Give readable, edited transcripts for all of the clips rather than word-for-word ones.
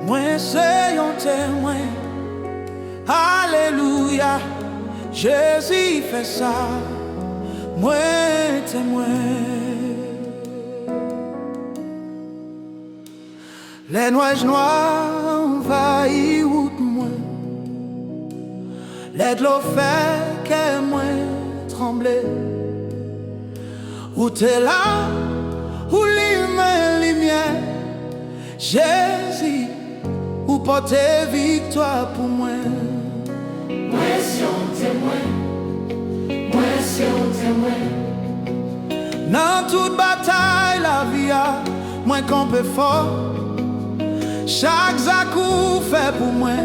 Moi c'est un témoin, alléluia, Jésus fait ça, moi témoin. Les nuages noirs envahissent route moi, les de l'eau fait que moi trembler. Où t'es là, où lumière, Jésus, où porter victoire pour moi. Moi c'est un témoin, moi c'est un témoin. Dans toute bataille la vie a, moi campé fort. Chaque zakou fait pour moi,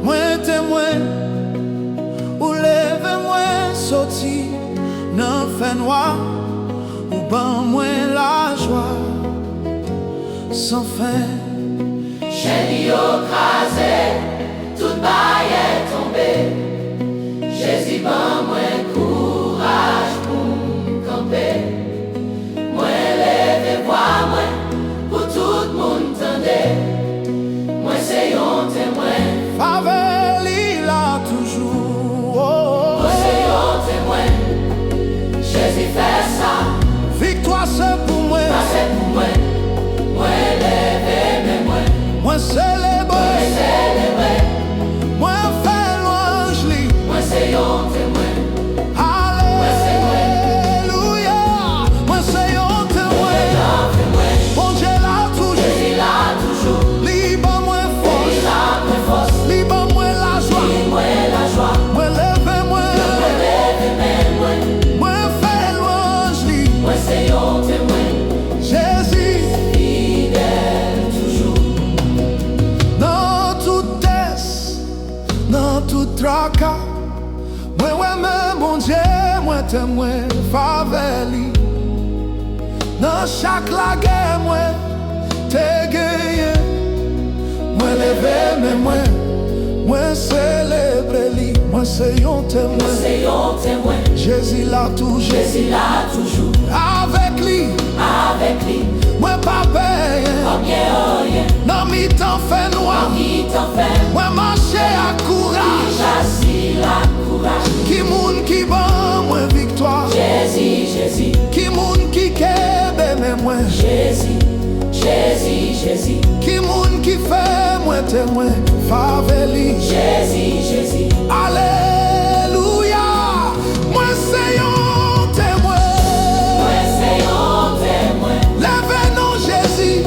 moi témoin. Ou lève moi sorti, dans fait noir. Ou ban moi la joie, sans fin. J'ai dit au crasé, toute baille est tombée. Jésus ban moi courage pour camper. Moi lève voix moi, pour tout le monde tendait. Moi c'est un témoin. Favel il a toujours. Moi c'est un témoin. Jésus fait ça. Victoire c'est pour moi. Ça c'est pour moi. Moi lève mais moi célèbre. moi célébrer. Moi fais louange li. Moi c'est un témoin. Alléluia. Moi c'est un témoin. Bon Dieu là toujours. Jésus là toujours. Libre moi force. Il a mes forces. Libre moi la joie. Moi la joie. Moi lève moi. Moi lève mais Moi fais louange li. moi c'est un témoin. Jésus. Fidèle toujours. Dans tout test, dans tout tracas, moi même bon Dieu, moi témoin faveli. Dans chaque la guerre, moi t'es gagné. Moi levé mais moi célèbre lui. Moi c'est un témoin. C'est un témoin. Jésus là toujours. Jésus là toujours. Avec lui, Avec lui. moi pas payé. Rien. Non mi t'en fait noir. Qui t'en fait. Moi marcher à courage. Chassis la courage. Qui moun qui ban moi victoire. Jésus, Jésus. Qui moun qui kebe mais moi. Jésus, Jésus, Jésus. Qui moun qui fait moi témoin faveli. Jésus, Jésus. Alléluia. Moi c'est un témoin. Moi c'est un témoin. Lève non Jésus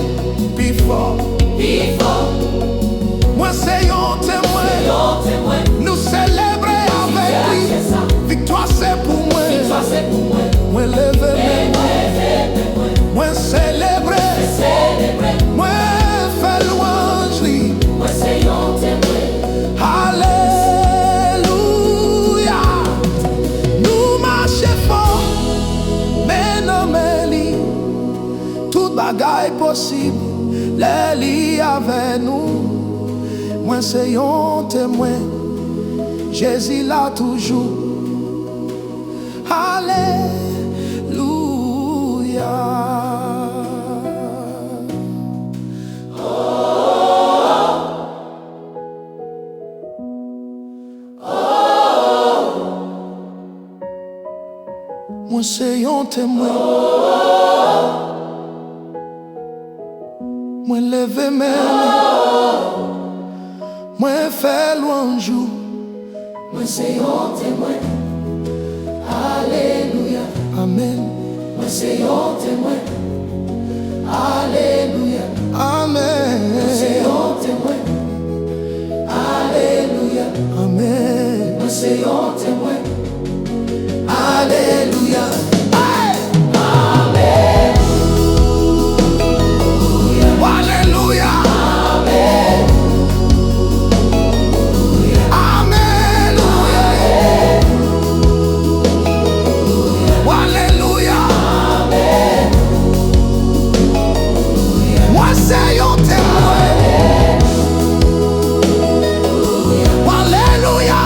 plus fort. Vivant. Moi c'est un témoin. Un témoin. Nous célébrer avec lui. C'est ça. Victoire c'est pour moi. Victoire c'est pour moi. Moi lever moi célébrer. Célébrer. Moi faire louange lui. Moi c'est un témoin. Alléluia. Nous marchons fort, mais non mais li. Toute bagaille possible, les li avec nous. Moi c'est un témoin. Jésus là toujours. Alléluia. Moi c'est un témoin. Moi lever mes mains. Moi faire louange. Moi c'est un témoin. Alléluia. Amen. Moi c'est un témoin. Alléluia. Amen. C'est un témoin. Alléluia. Amen. Moi c'est un témoin. Alléluia. Alléluia. Alléluia. Moi c'est un témoin. Alléluia.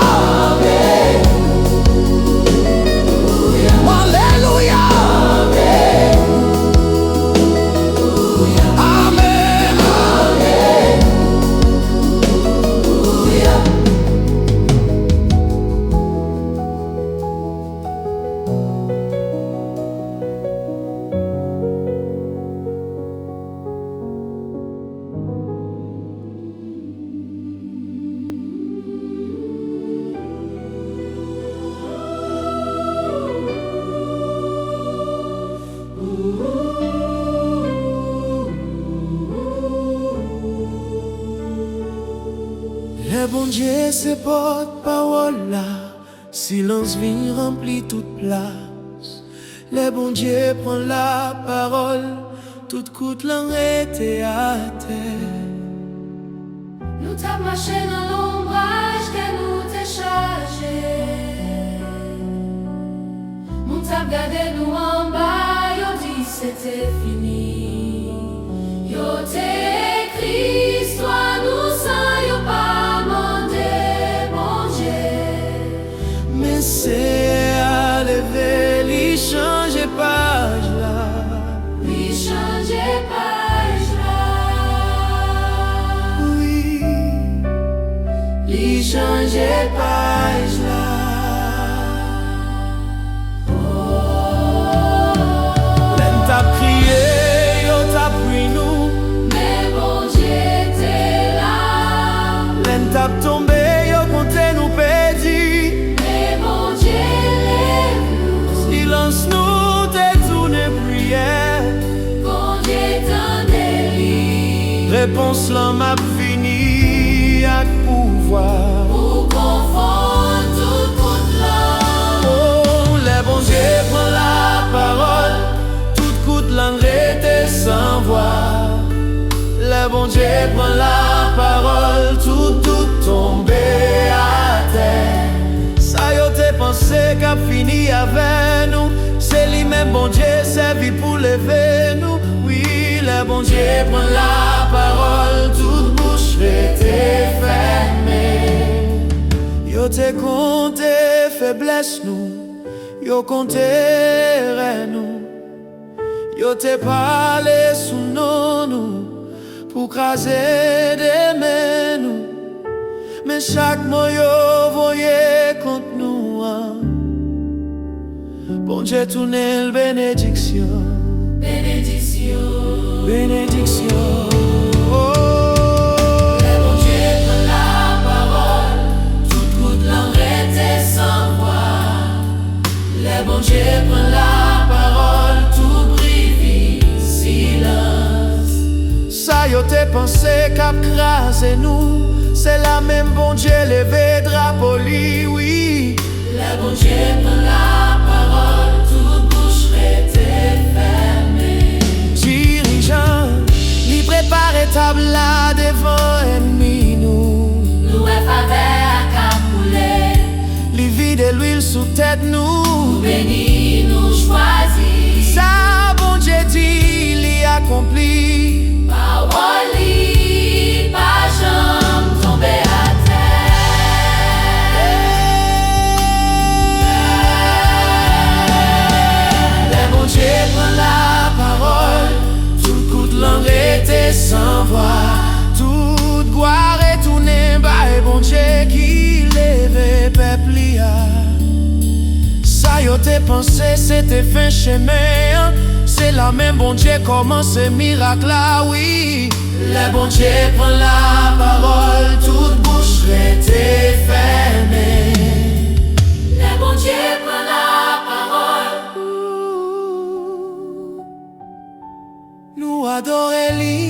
Dieu, c'est porte-parole là, silence vient remplit toute place. Le bon Dieu prend la parole, toute coûte l'arrêter à terre. Nous t'as marché dans l'ombrage que nous t'es chargé. Nous t'as gardé nous en bas, yo dit c'était fini. Yo t'es écrit, histoire nous sans yo pas mandé, bon Dieu. Mais c'est à lever, lui changer page là. Lui changer page là. Oui, lui changer page là. L'en t'a crié, yo t'a pris nous. Mais bon Dieu t'es là. L'en t'a tombé, yo compté nous perdu. Mais bon Dieu lève nous. Silence nous détourne prière. Bon Dieu t'en délie. Réponse là m'a fini à pouvoir. Pour confondre tout contre l'homme. Oh, le bon Dieu prend la parole, toute coûte l'enrêter sans voix. Le bon Dieu prend la parole, tout tomber à terre. Ça y t'es pensé qu'a fini avec nous. C'est lui-même bon Dieu servi pour lever nous. Oui, le bon Dieu prend la parole, toute bouche était fermée. Yo t'es compté faiblesse nous, yo compté rêve nous. Yo t'es parlé sous nous pour craser des mains nous. Mais chaque mot yo voyait contre nous hein. Bon Dieu tourne le bénédiction. Bénédiction. Bénédiction. Oh. Le bon Dieu prend la parole, toute coûte l'arrêter sans voix. Le bon Dieu prend la parole, tout brise silence. Ça y t'es pensé qu'à craser nous. C'est la même bon Dieu levé drapeau lui, oui. Le bon Dieu prend la parole, toute bouche était fermée. Dirigeant, lui prépare table là devant ennemi nous. Nous est faveur à capouler, Lui vide l'huile sous tête nous. béni nous choisit. Ça bon Dieu dit, l'y accompli. Parole li, pas jamais tomber à terre. Le bon Dieu prend la parole, tout coûte l'arrêter sans voix. Toute gloire est tournée by bon Dieu qui lève peuple lia. Ça y t'es pensé c'était fin chemin. C'est la même bon Dieu commence ce miracle là, oui. Le bon Dieu prend la parole, toute bouche était fermée. Le bon Dieu prend la parole, Nous adorer lui.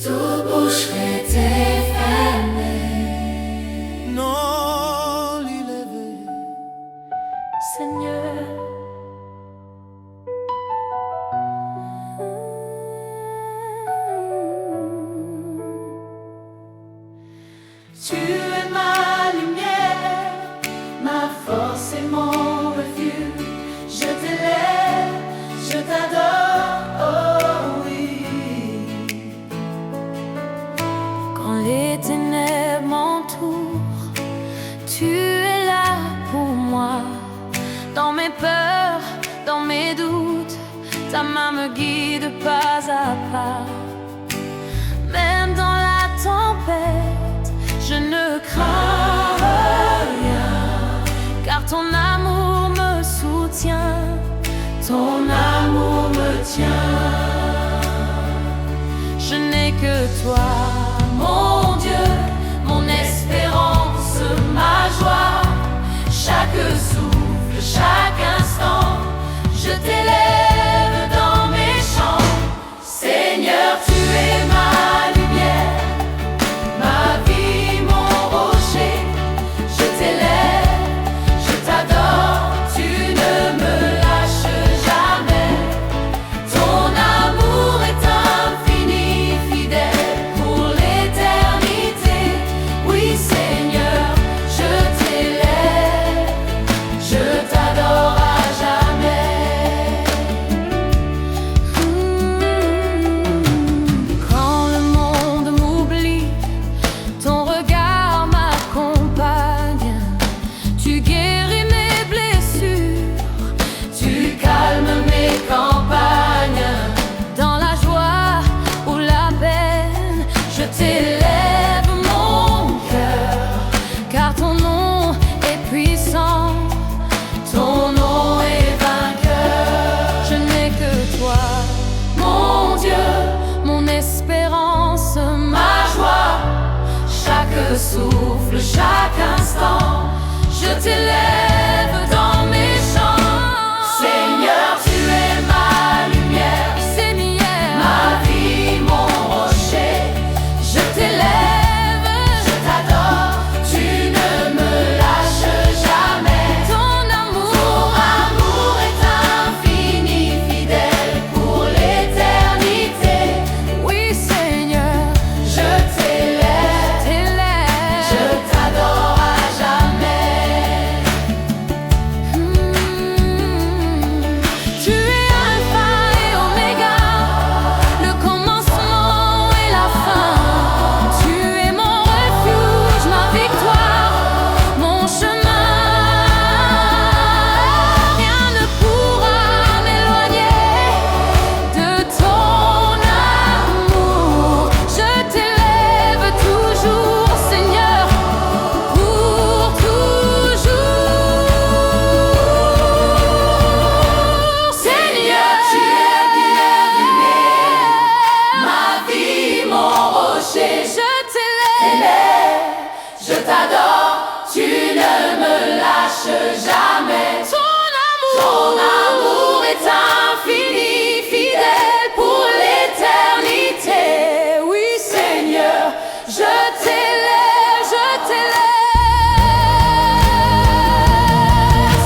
toute bouche était fermée. Non, lui lever. Seigneur, tu es ma lumière, ma force et mon refuge. Je t'élève, je t'adore, oh oui. Quand les ténèbres m'entourent, tu es là pour moi. Dans mes peurs, dans mes doutes, ta main me guide pas à pas. Même dans la tempête, je ne crains rien, car ton amour me soutient, ton amour me tient. Je n'ai que toi, mon Dieu, mon espérance, ma joie. Chaque souffle, chaque instant, je t'élève dans mes chants. Seigneur, tu es ma lumière, ma vie, mon je t'élève dans mes chants. Seigneur, tu es ma lumière, Seigneur, ma vie, mon rocher. Je t'élève, je t'adore, tu ne me lâches jamais. Ton amour est infini, fidèle pour l'éternité. Oui, Seigneur, je t'élève, je t'adore à jamais. Tu es Alpha et Oméga, le commencement et la fin. Tu es mon refuge, ma victoire, mon chemin. Rien ne pourra m'éloigner de ton amour. Je t'élève toujours, Seigneur, pour toujours. Seigneur, tu es bien-aimé, ma vie, mon rocher. Je t'élève, je t'adore, tu ne me lâches jamais. Ton amour est infini, fidèle pour l'éternité. Oui, Seigneur, je t'élève, je t'élève.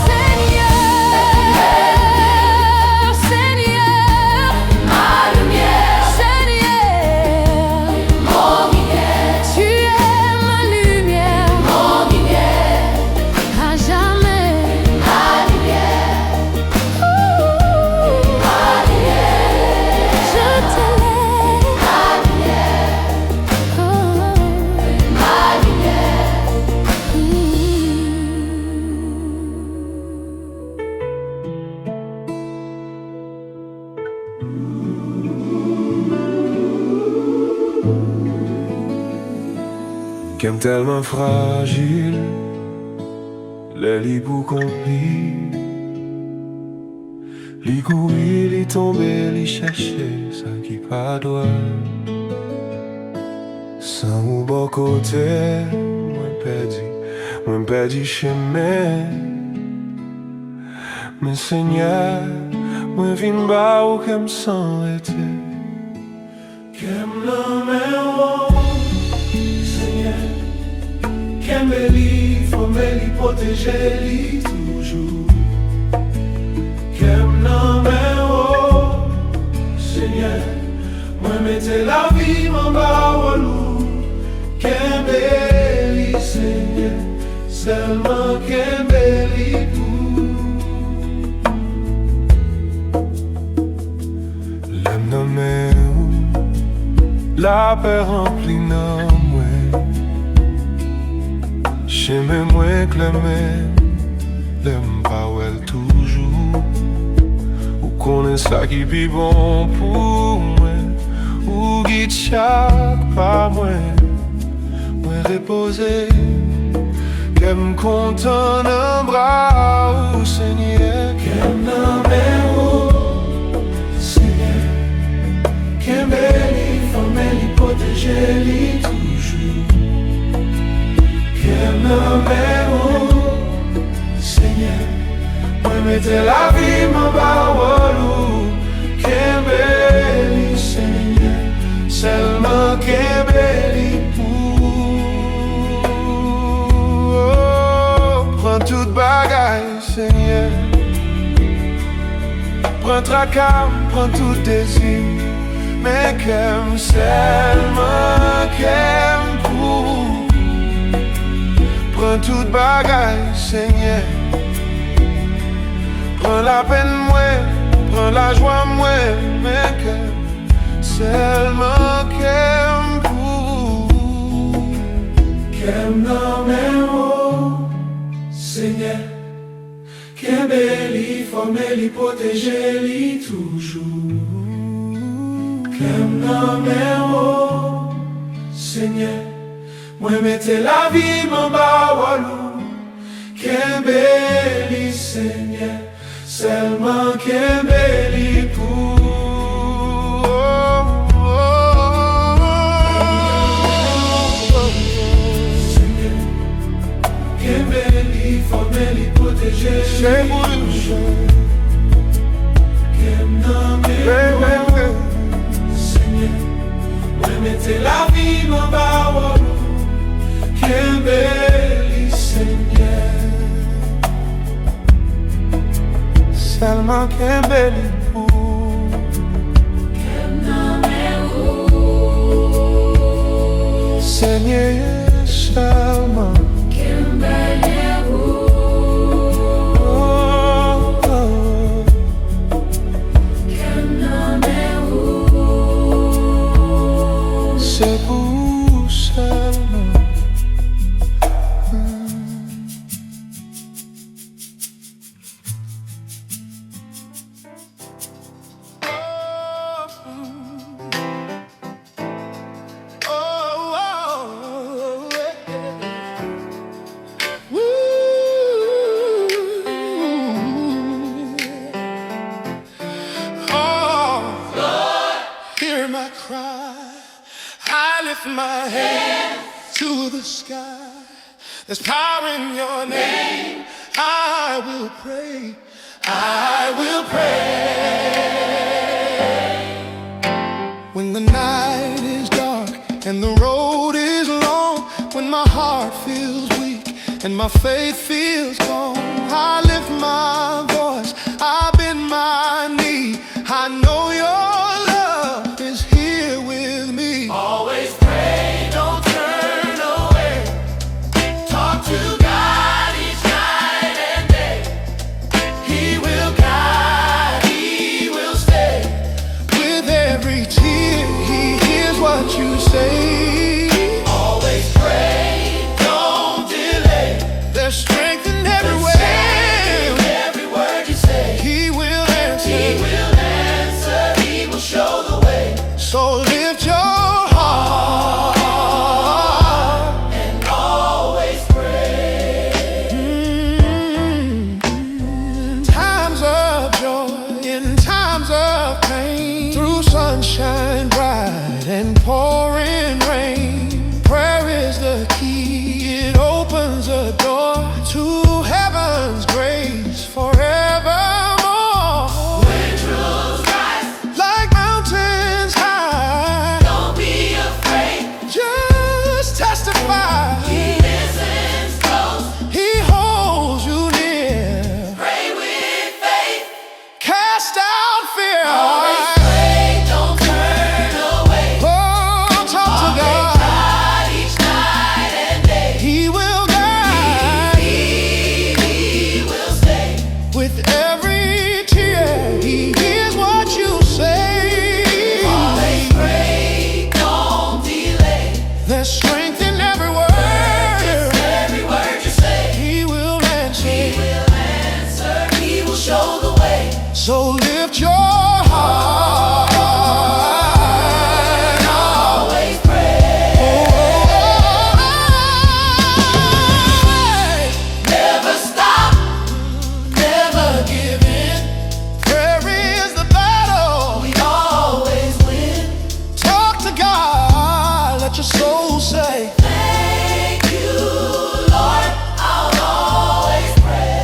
Seigneur, Seigneur, ma lumière, Seigneur, mon guide. Tu es ma lumière, mon guide, à jamais. Ma lumière, je t'élève. Ma lumière, ma lumière. Qu'aime tellement fragile, les lits pour compris. Li courir, li tomber, li chercher, ça qui pas droit. Sans ou bon côté, moi perdu chemin. Mais Seigneur, moi vin ba ou qu'aime sans été. Qu'aime l'homme, Seigneur, qu'aime li, faut me li protéger li toujours. Qu'aime l'homme, Seigneur, moi mettez la vie m'en bas au loup. Qu'aime li, Seigneur, seulement qu'aime li pour. L'aime nommé la paix remplie non moi. J'aime moins que l'aime pas well toujours. Ou connaît ça qui vit bon pour moi. Ou guide chaque pas moi. Moi reposer. Qu'aime content d'un bras ou Seigneur. Qu'aime dans mes roues, Seigneur. Qu'aime li, famille li, protéger li toujours. Qu'aime dans mes roues, Seigneur. Moi mettez la vie m'en bas au loup. Qu'aime li, Seigneur. Seulement qu'aime li pour. Prends toute bagaille, Seigneur. Prends tracas, prends tout désir. Mais qu'aime seulement qu'aime pour. Prends toute bagaille, Seigneur. Prends la peine, moi, prends la joie, moi. Mais qu'aime seulement qu'aime pour. Qu'aime dans mes mots, Seigneur. Qu'aime li, former li, protéger li toujours. Qu'aime dans mes mots, Seigneur. Moi mettez la vie m'en bas walou. Qu'aime li, Seigneur. Seulement qu'aime li pour. Kembeli, formeli, protéger. C'est pour lui. Seigneur, remettez la vie dans parole. Kembeli, Seigneur. Seulement Kembeli pour. Seigneur, seulement c'est vous seulement. Hear my cry. I lift my hand to the sky. There's power in your name. I will pray. I will pray. When the night is dark and the road is long, when my heart feels weak and my faith feels gone, I lift my voice. I bend my knee. I know your love is here with me. Always pray, don't turn away. Talk to God each night and day. He will guide, He will stay. With every tear, He hears what you say. Always pray, don't delay. There's strength in every way. Every word you say. He will answer. He will answer. He will show the way. So lift your heart and always pray. Times of joy, in times of pain, through sunshine bright and pouring rain, prayer is the key. It opens a door to heaven's grace forevermore. When truths rise like mountains high, don't be afraid. Just testify. He listens close. He holds you near. Pray with faith. Cast out fear. Always pray, don't turn away. Oh, talk to God. God each night and day. He will guide. He will stay. With every tear, He hears what you say. Always pray, don't delay. There's strength in every word. Every word you say. He will answer. He will answer. He will show the way. So lift your heart. Always pray. Never stop. Never give in. Prayer is the battle. We always win. Talk to God. Let your soul say, thank you, Lord. I'll always pray.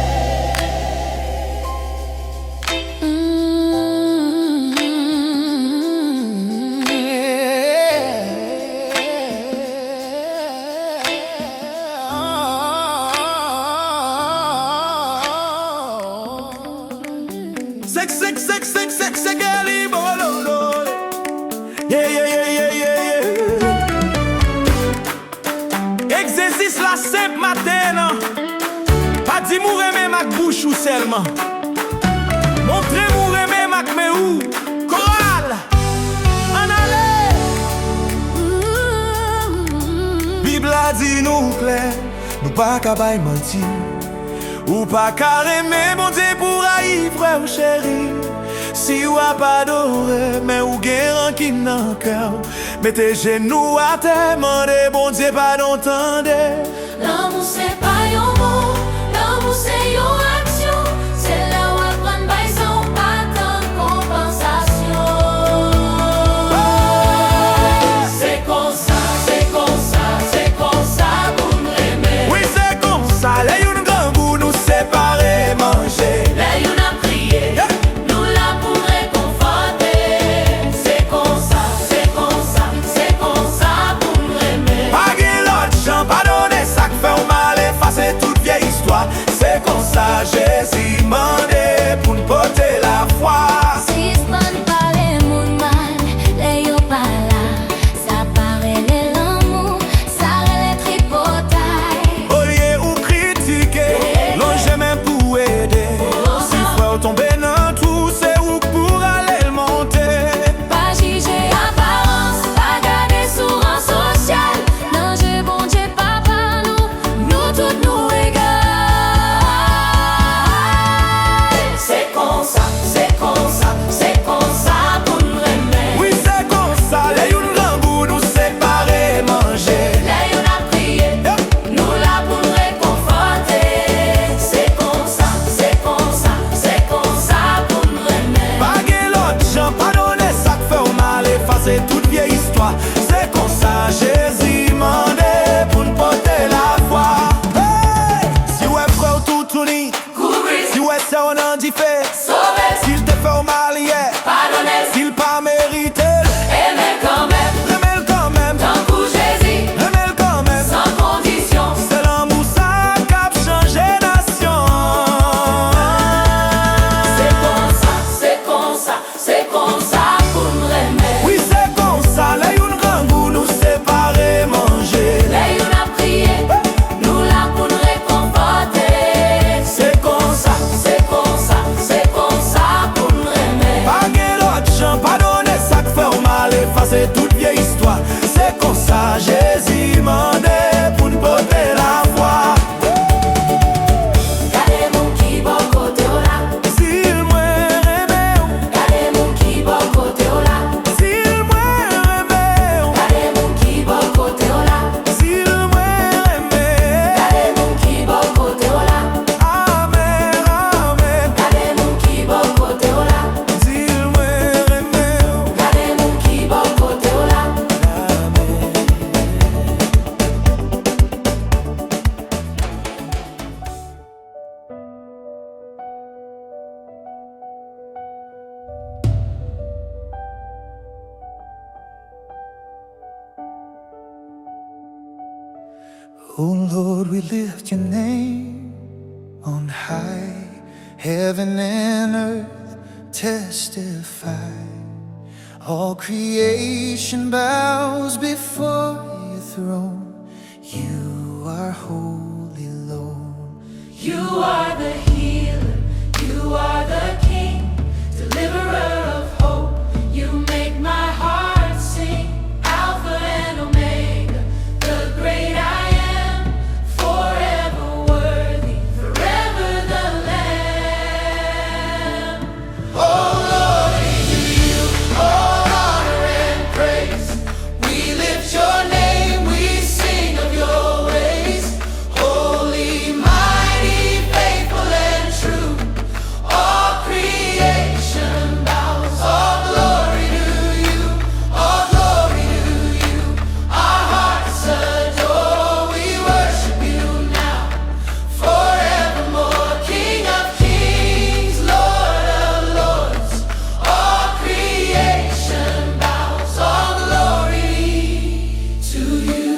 Sek, ali, bololo. Yeah. Exercice la simple matin. Pas di mou reme mak bouche ou seulement. Montre mou reme mak me ou. Choral. En aller. Bible a dit nous clair. Nous pas kabay menti. Ou pas carrément bon Dieu pour haïr frère ou chéri. Si ou a pas adoré, mais ou guérin qui n'a cœur. Mettez genoux à terre, mandez bon Dieu pas d'entendre. L'amour c'est pas yon mot, l'amour c'est yon action. C'est là où apprendre by son pas tant compensation. C'est comme ça, c'est comme ça, c'est comme ça pour m'aimer. Oui c'est comme ça ça on en dit fait. Sauver, S'il te fait au mal hier, pardonner, s'il pas mérité, aimer quand même, remets-le quand même, tant pour Jésus, remets-le quand même. sans condition. C'est l'amour ça cap changé nation. C'est comme ça, c'est comme ça, c'est comme ça pour nous aimer. Oui c'est comme ça, là y'un grand goût nous séparer manger. Les on a prié, nous là pour nous réconforter. C'est comme ça, C'est comme ça, c'est comme ça pour nous aimer. pas gain l'autre chant, pardonner ça que fait au mal, effacer toute vieille histoire. C'est comme ça, Jésus mandé pour nous porter la voix. Gardez mon qui bon côté au là, S'il moi remet, gardez mon qui bon côté au là, s'il moi remet, gardez mon qui bon côté au là, s'il moi remet. gardez mon qui bon côté au là, Amen, amen. gardez mon qui bon côté au là, S'il moi remet, gardez mon qui bon côté au là. oh Lord, we lift your name on high. Heaven and earth testify. All creation bows before your throne. You are holy, Lord. You are the healer, you are the king, deliverer of hope. You make my heart sing, Alpha and Omega, the great I am, forever worthy, forever the Lamb. Oh Lord, to you all honor and praise. We lift your name, we sing of your ways. Holy, mighty, faithful and true. All creation bows. All glory to you. All glory to you. Our hearts adore. We worship you now. Forevermore. King of kings, Lord of lords. All creation bows. All glory to you.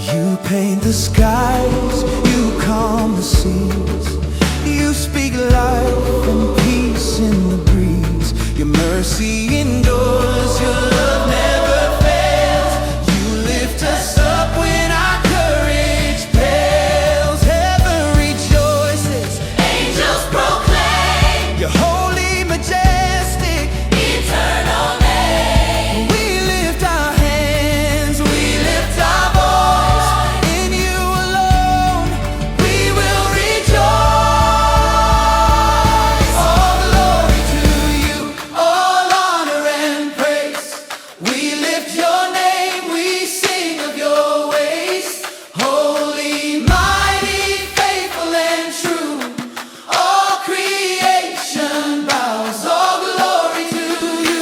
You paint the skies, you calm the seas. You speak life and peace in the breeze. Your mercy endures, your love never fails. You lift us up when our courage fails. Heaven rejoices, Angels proclaim you're holy, majestic. eternal name. We lift our hands, we lift our voice. In you alone, we will rejoice. All glory to you, all honor and praise. We lift your name, we sing of your ways. Holy, mighty, faithful and true. All creation bows. All glory to you,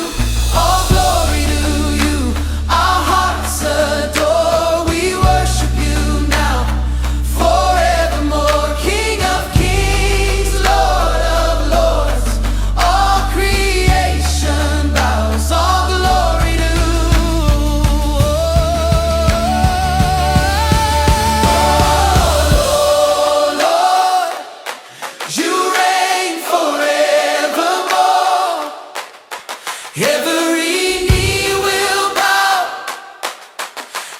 all glory to you. Our hearts adore. We worship you now, forevermore. King of kings, Lord of lords. All creation bows. All glory to oh Lord, you reign forevermore. Every knee will bow,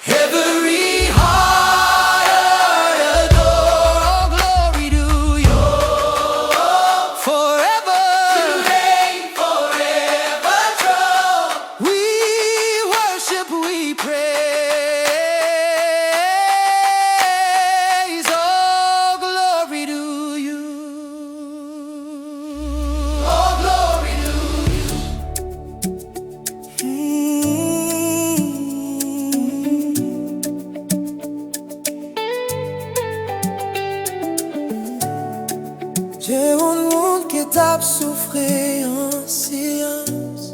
every heart adore. All glory to you forever. You reign forever throne. We worship, we praise. All glory to you. All glory to you. J'ai un monde qui tape souffrir en silence.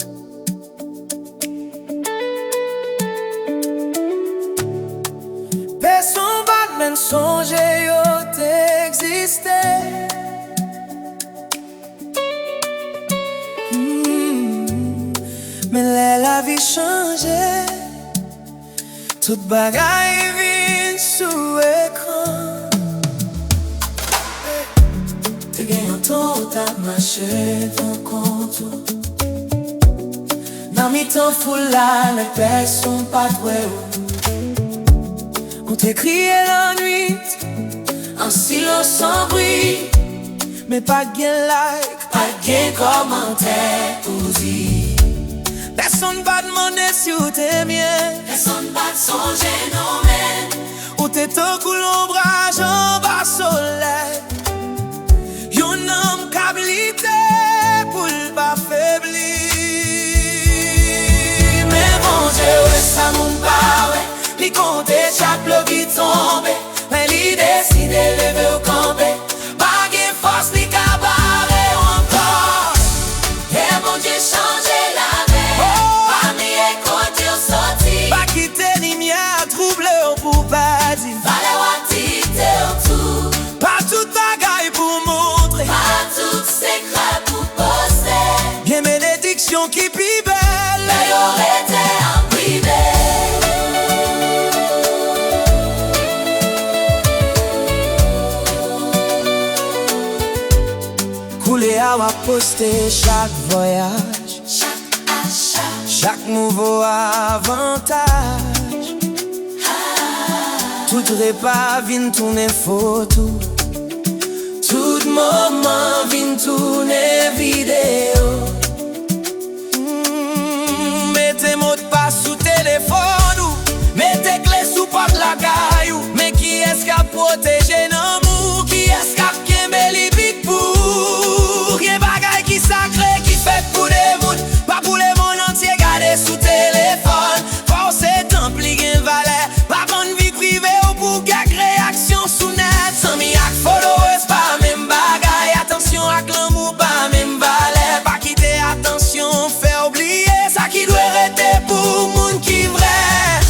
Personne va même songer au exister. Mais la vie changeait, toute bagaille vient sous écran. Te gagnant ton t'as marché ton compte. Dans mi temps foule là, les personnes pas trouées. On t'écrit la nuit, en silence sans bruit. Mais pas de like, pas de commentaire pour dire. Personne va demander si ou t'es bien. Personne va songer non mais Ou t'es au cou l'ombrage en bas soleil. Yon homme qu'habilité pour pas faiblir. Mais bon Dieu, ouais, ça m'en parle. Li compte chaque bloc qui tombe. Mais li décide de lever au campé. Pas de force ni cabaret encore. et mon Dieu changer la vie. Parmi les côtés sortis, Pas quitter ni mia trouble pour pas dire. fallait watiter autour. Pas toute bagaille pour montrer. Pas tout secret pour poster. Bien bénédiction qui pi belle. Mais y'aurait été en privé. Couler à wa poster chaque voyage, Chaque achat, chaque nouveau avantage. Tout repas vient tourner photo. Tout moment vient tourner vidéo. Mettez mot de passe sous téléphone ou mettez clé sous porte la caillou. Mais qui est-ce qui a protégé l'amour? Qui est-ce qui a bien les big pour? Rien bagaille qui sacré qui fait pour des bouts. Pas pour les monde entier garder sous téléphone. Forcé templi gain valet. Pas bonne vie privée ou pour quelques réactions sous net. Sans mi ak followers pas même bagaille. Attention à l'amour pas même valet. Pas quitter attention, faire oublier ça qui doit rester pour monde qui vrai.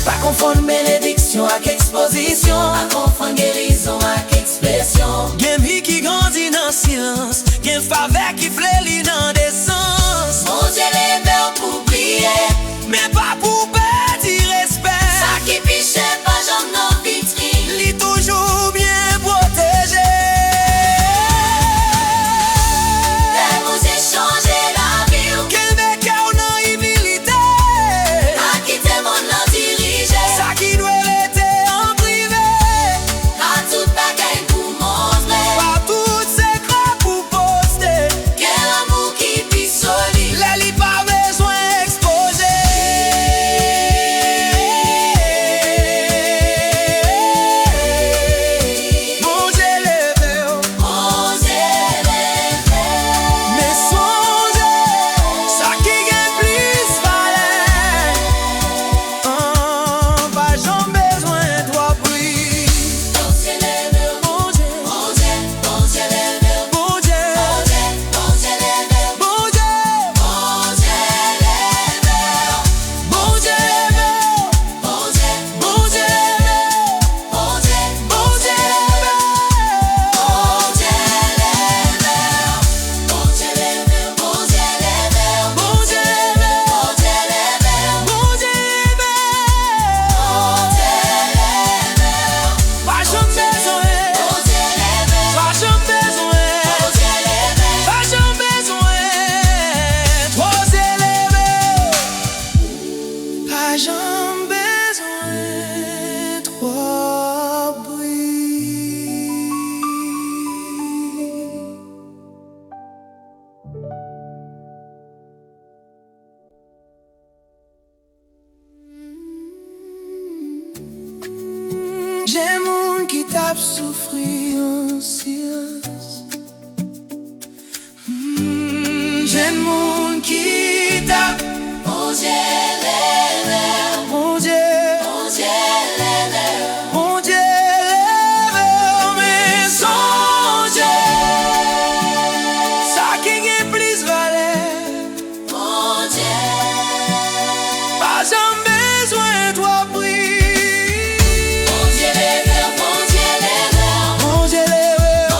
Pas confondre bénédiction avec exposition. à confondre guérison avec expression. Gen vie qui grandit dans silence. Gen faveur qui flélit dans des sens. Mon Dieu les verts pour prier. Mais pas pour perdre respect. Ça qui piche pas j'en nos vitrines. Li toujours bien protégé. Et mon Dieu changer la vie. Quel mec a une humilité. À quitter mon nom dirigé. Ça qui doit être en privé. À toute bagaille pour montrer. Pas tout secret pour poster. Quel amour qui pisse solide. La li pas besoin exposer. Bon Dieu levé, Mon Dieu les verts. mais songez, ça qui gagne plus valait. Pas jamais besoin de toi prix. Mon Dieu les verts. Bon Dieu, Mon Dieu, mon Dieu les verts. bon Dieu, Mon Dieu, mon Dieu les verts. bon Dieu, Mon Dieu les verts. bon Dieu levé, Mon Dieu, bon Dieu levé, mon Dieu, bon Dieu levé. mon Dieu les verts. Mon Dieu les verts. Mon Dieu les verts. Bon Dieu levé, Mon Dieu les verts. bon Dieu levé. Mon Dieu les verts. Pas jamais besoin, Mon Dieu les verts. pas jamais besoin, Mon Dieu les verts. pas jamais besoin. Trop élevé, pas jamais besoin. Trop bruit. J'ai mon qui tape souffrir en silence. J'ai mon qui tape, Mon Dieu les verts. mon Dieu, Mon Dieu les verts. mon Dieu, lève mes songes. Ça qui est plus valait, Mon Dieu. pas jamais besoin de toi prix. Mon Dieu les verts. Mon Dieu les verts. Mon Dieu, lève,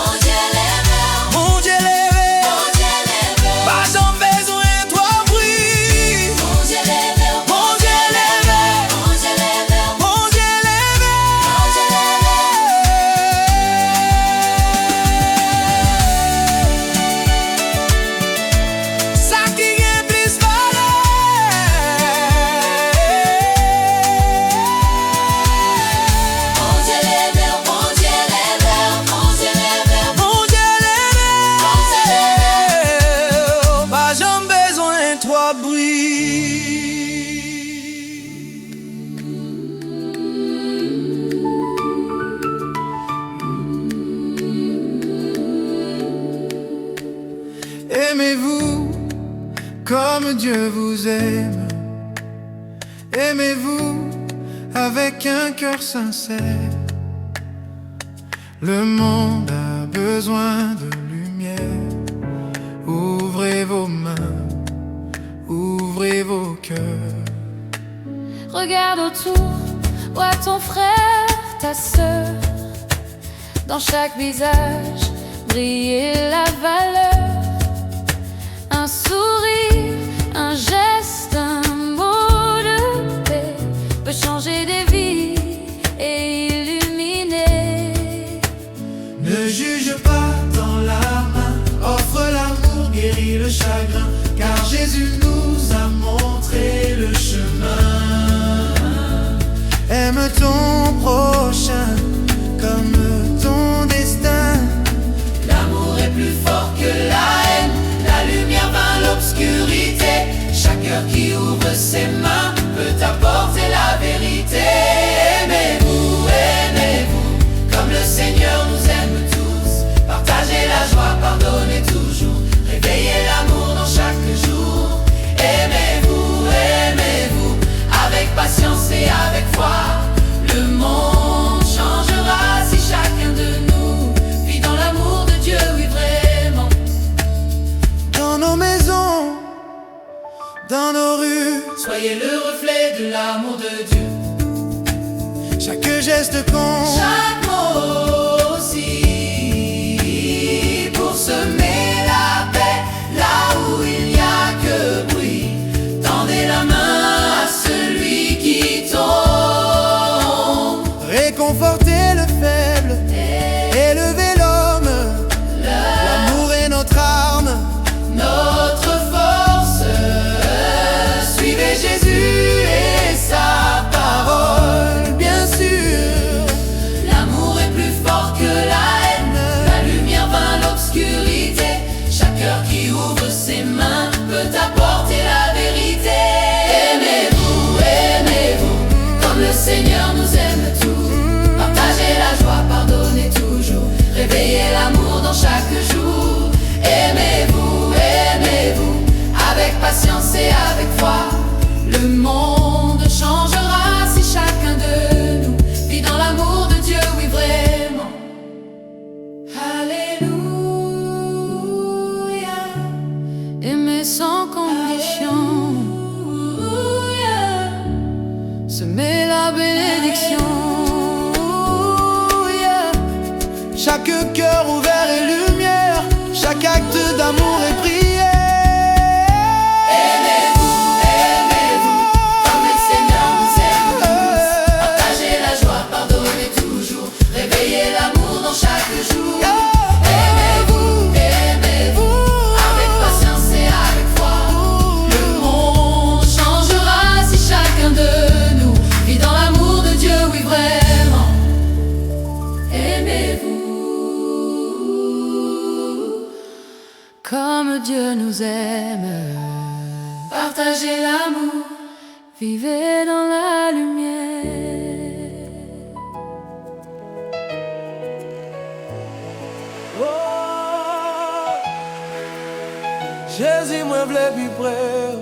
Aimez-vous comme Dieu vous aime. Aimez-vous avec un cœur sincère. Le monde a besoin de lumière. Ouvrez vos mains, ouvrez vos cœurs. Regarde autour, vois ton frère, ta sœur. Dans chaque visage, briller la valeur. Un sourire, un geste, un mot de paix peut changer des vies et illuminer. Ne juge pas dans la main, offre l'amour, guérit le chagrin, car Jésus nous a montré le chemin. Aime ton prochain comme ton destin. L'amour est plus fort que la haine, la lumière vainc l'obscurité. Chaque cœur qui ouvre ses mains peut apporter la vérité. Aimez-vous, aimez-vous, comme le Seigneur nous aime tous. Partagez la joie, pardonnez toujours, réveillez l'amour dans chaque jour. Aimez-vous, aimez-vous, avec patience et avec foi. Le monde changera si chacun de nous vit dans l'amour de Dieu, oui vraiment. Dans nos maisons, dans nos rues, Soyez le reflet de l'amour de Dieu. chaque geste compte. Chaque mot aussi, pour semer la paix là où il n'y a que bruit. Tendez la main à celui qui tombe. Réconforter le faible, élever l'homme. L'amour est notre arme, Notre force, suivez Jésus et sa parole. bien sûr. L'amour est plus fort que la haine, la lumière vainc l'obscurité. Chaque cœur qui ouvre ses mains peut apporter la vérité. Aimez-vous, aimez-vous, comme le Seigneur nous aime tous. Partagez la joie, pardonnez toujours, réveillez l'amour dans chaque jour. Aimez-vous, aimez-vous, avec patience et avec foi. Le monde changera si chacun de nous vit dans l'amour de Dieu, oui vraiment. Alléluia. Aimer sans condition, semer la bénédiction. Chaque cœur ouvert est lumière, chaque acte d'amour est prière. Aimez-vous, aimez-vous, comme le Seigneur nous aime tous. Partagez la joie, pardonnez toujours, réveillez l'amour dans chaque jour. Aimez-vous, aimez-vous, avec patience et avec foi. Le monde changera si chacun de nous vit dans l'amour de Dieu, oui vraiment. Aimez-vous Comme Dieu nous aime, partagez l'amour. vivez dans la lumière. Oh, Jésus, moi, v'lais plus près.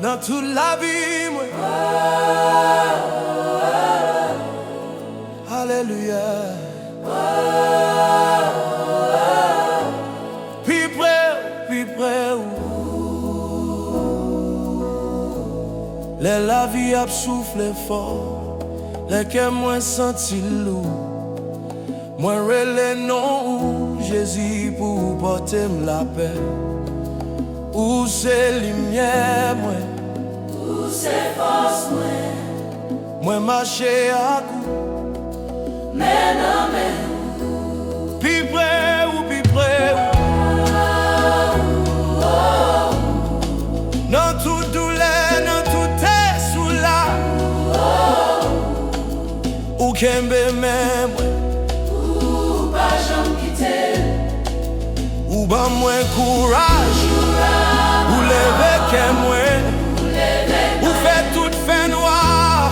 Dans toute la vie, moi. Alléluia. Plus près, plus près. La vie a soufflé fort, les que moi senti lourd. Moi relais non Jésus pour porter la paix. Où c'est lumière, moi. Où c'est force, Moi marcher à coup. mais non, mais Plus près ou plus près. Dans toute douleur, dans tout est sous là. Ou kembe même. ou pas jamais quitter. Ou ban moins courage. Ou lever que moi. Ou fait toute fin noire.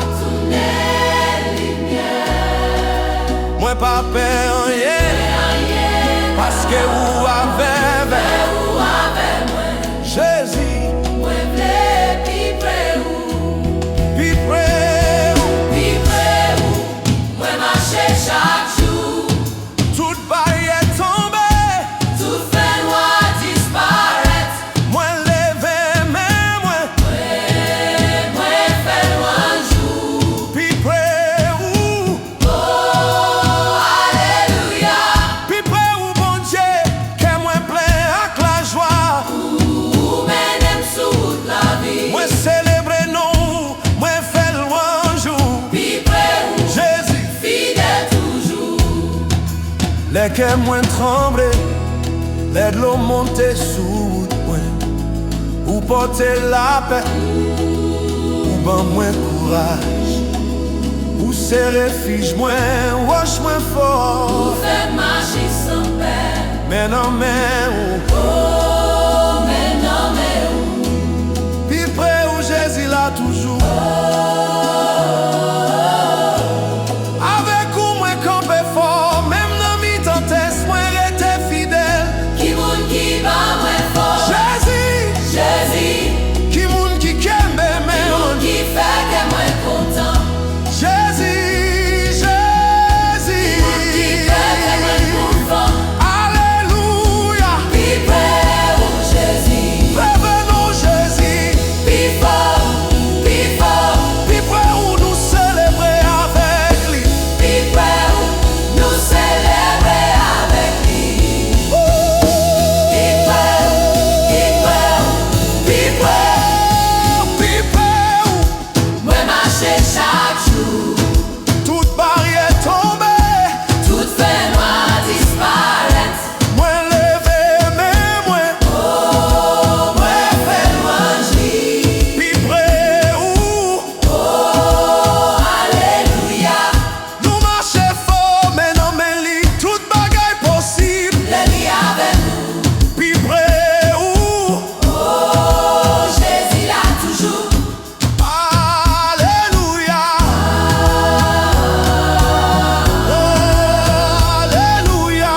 Moi pas peur rien, parce que ou avec Jésus, moi vle pi près puis près moi marcher chaque jour, tout barrière tombé, tout fait noir disparaître, moi levé mais moi fait loin jour. puis près ou Alléluia, puis près ou bon Dieu, que moi plein avec la joie, ou menem sous la vie, moi célébrer non, moi fait louange, pi près Jésus. fidèle toujours. Les que moins tremblé, les de l'eau monter sous moi, ou porter la paix, ou ban moins courage, ou c'est refuge moins, wash moins fort, Pour faire marcher sans père, mais non mais oh mais non mais où, puis près où Jésus là toujours. Avec ou moins campé fort, même dans mi-temps test, moins resté fidèle. qui moun qui va moins fort, Jésus, Jésus, qui moun qui kembe mais qui fait que moins content, Jésus, qui fait que moins Jésus, content, Alléluia, pi près où Jésus, revenons Jésus, pi fort, puis près où nous célébrer avec lui. pi près où nous célébrer avec lui, pi près Puis près où moi marcher chaque jour, toute barrière tombée, tout fait noir disparaître, moins levé mais moins, moi fait loin jour. puis près où Alléluia, nous marcher fort mais non mais lui, toute bagaille possible, le lit avec nous, puis près où Jésus là toujours, Alléluia, Alléluia,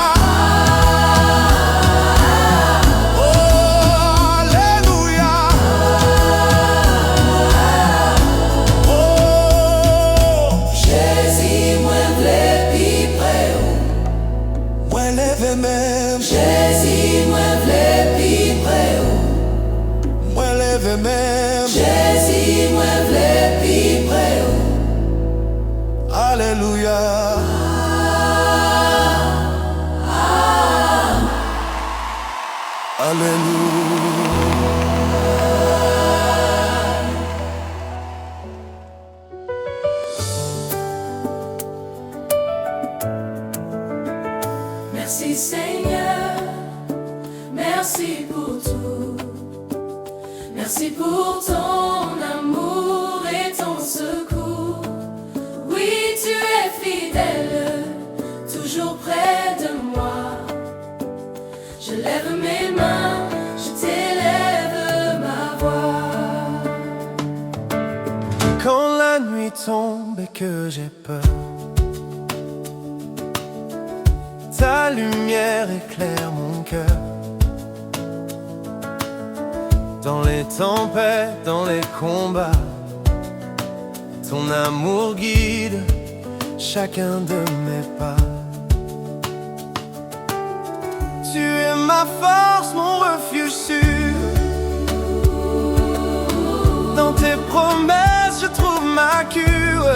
Alléluia, Jésus moi vle pi près où, moi levé même, Jésus moi vle pi près où, moi levé même, Jésus moi vle pi près où, Alléluia. Alléluia. Merci Seigneur, merci pour tout, merci pour ton amour et ton secours. Oui, tu es fidèle, toujours près de moi. Je lève mes mains, je t'élève ma voix. Quand la nuit tombe et que j'ai peur, ta lumière éclaire mon cœur. Dans les tempêtes, dans les combats, ton amour guide chacun de mes pas. Tu es ma force, mon refuge sûr. Dans tes promesses, je trouve ma cure.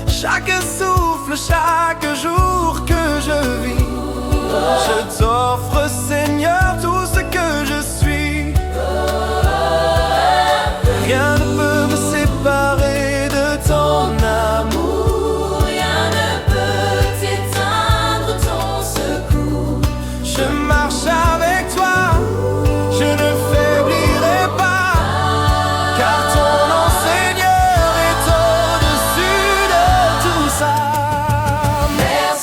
Chaque souffle, chaque jour que je vis, je t'offre, Seigneur, tout ce que je suis. Rien ne peut me séparer de ton amour. Rien ne peut t'éteindre ton secours. Je marche avec toi, je ne faiblirai pas, car ton nom, Seigneur, est au-dessus de tout ça. Merci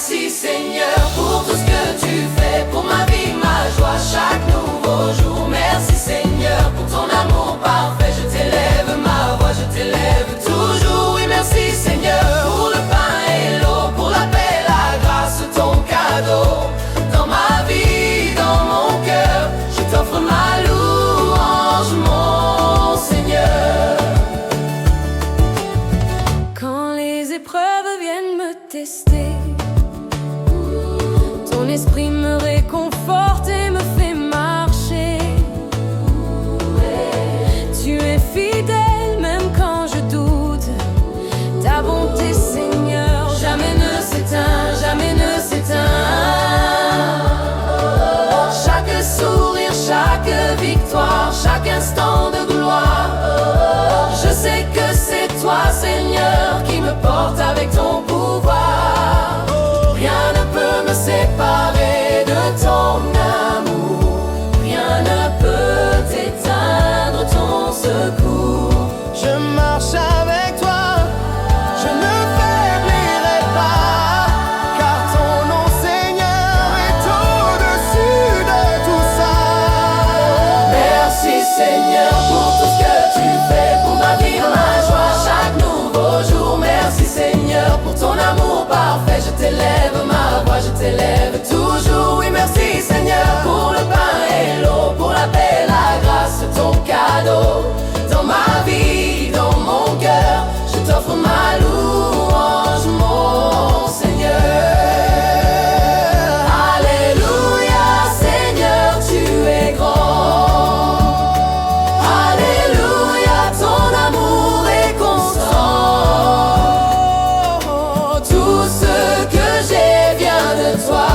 t'élève ma voix, je t'élève toujours. Oui, merci Seigneur pour le pain et l'eau, pour la paix, la grâce, ton cadeau. Dans ma vie, dans mon cœur, je t'offre ma louange, mon Seigneur. Alléluia, Seigneur, tu es grand. Alléluia, ton amour est constant. Tout ce que j'ai vient de toi.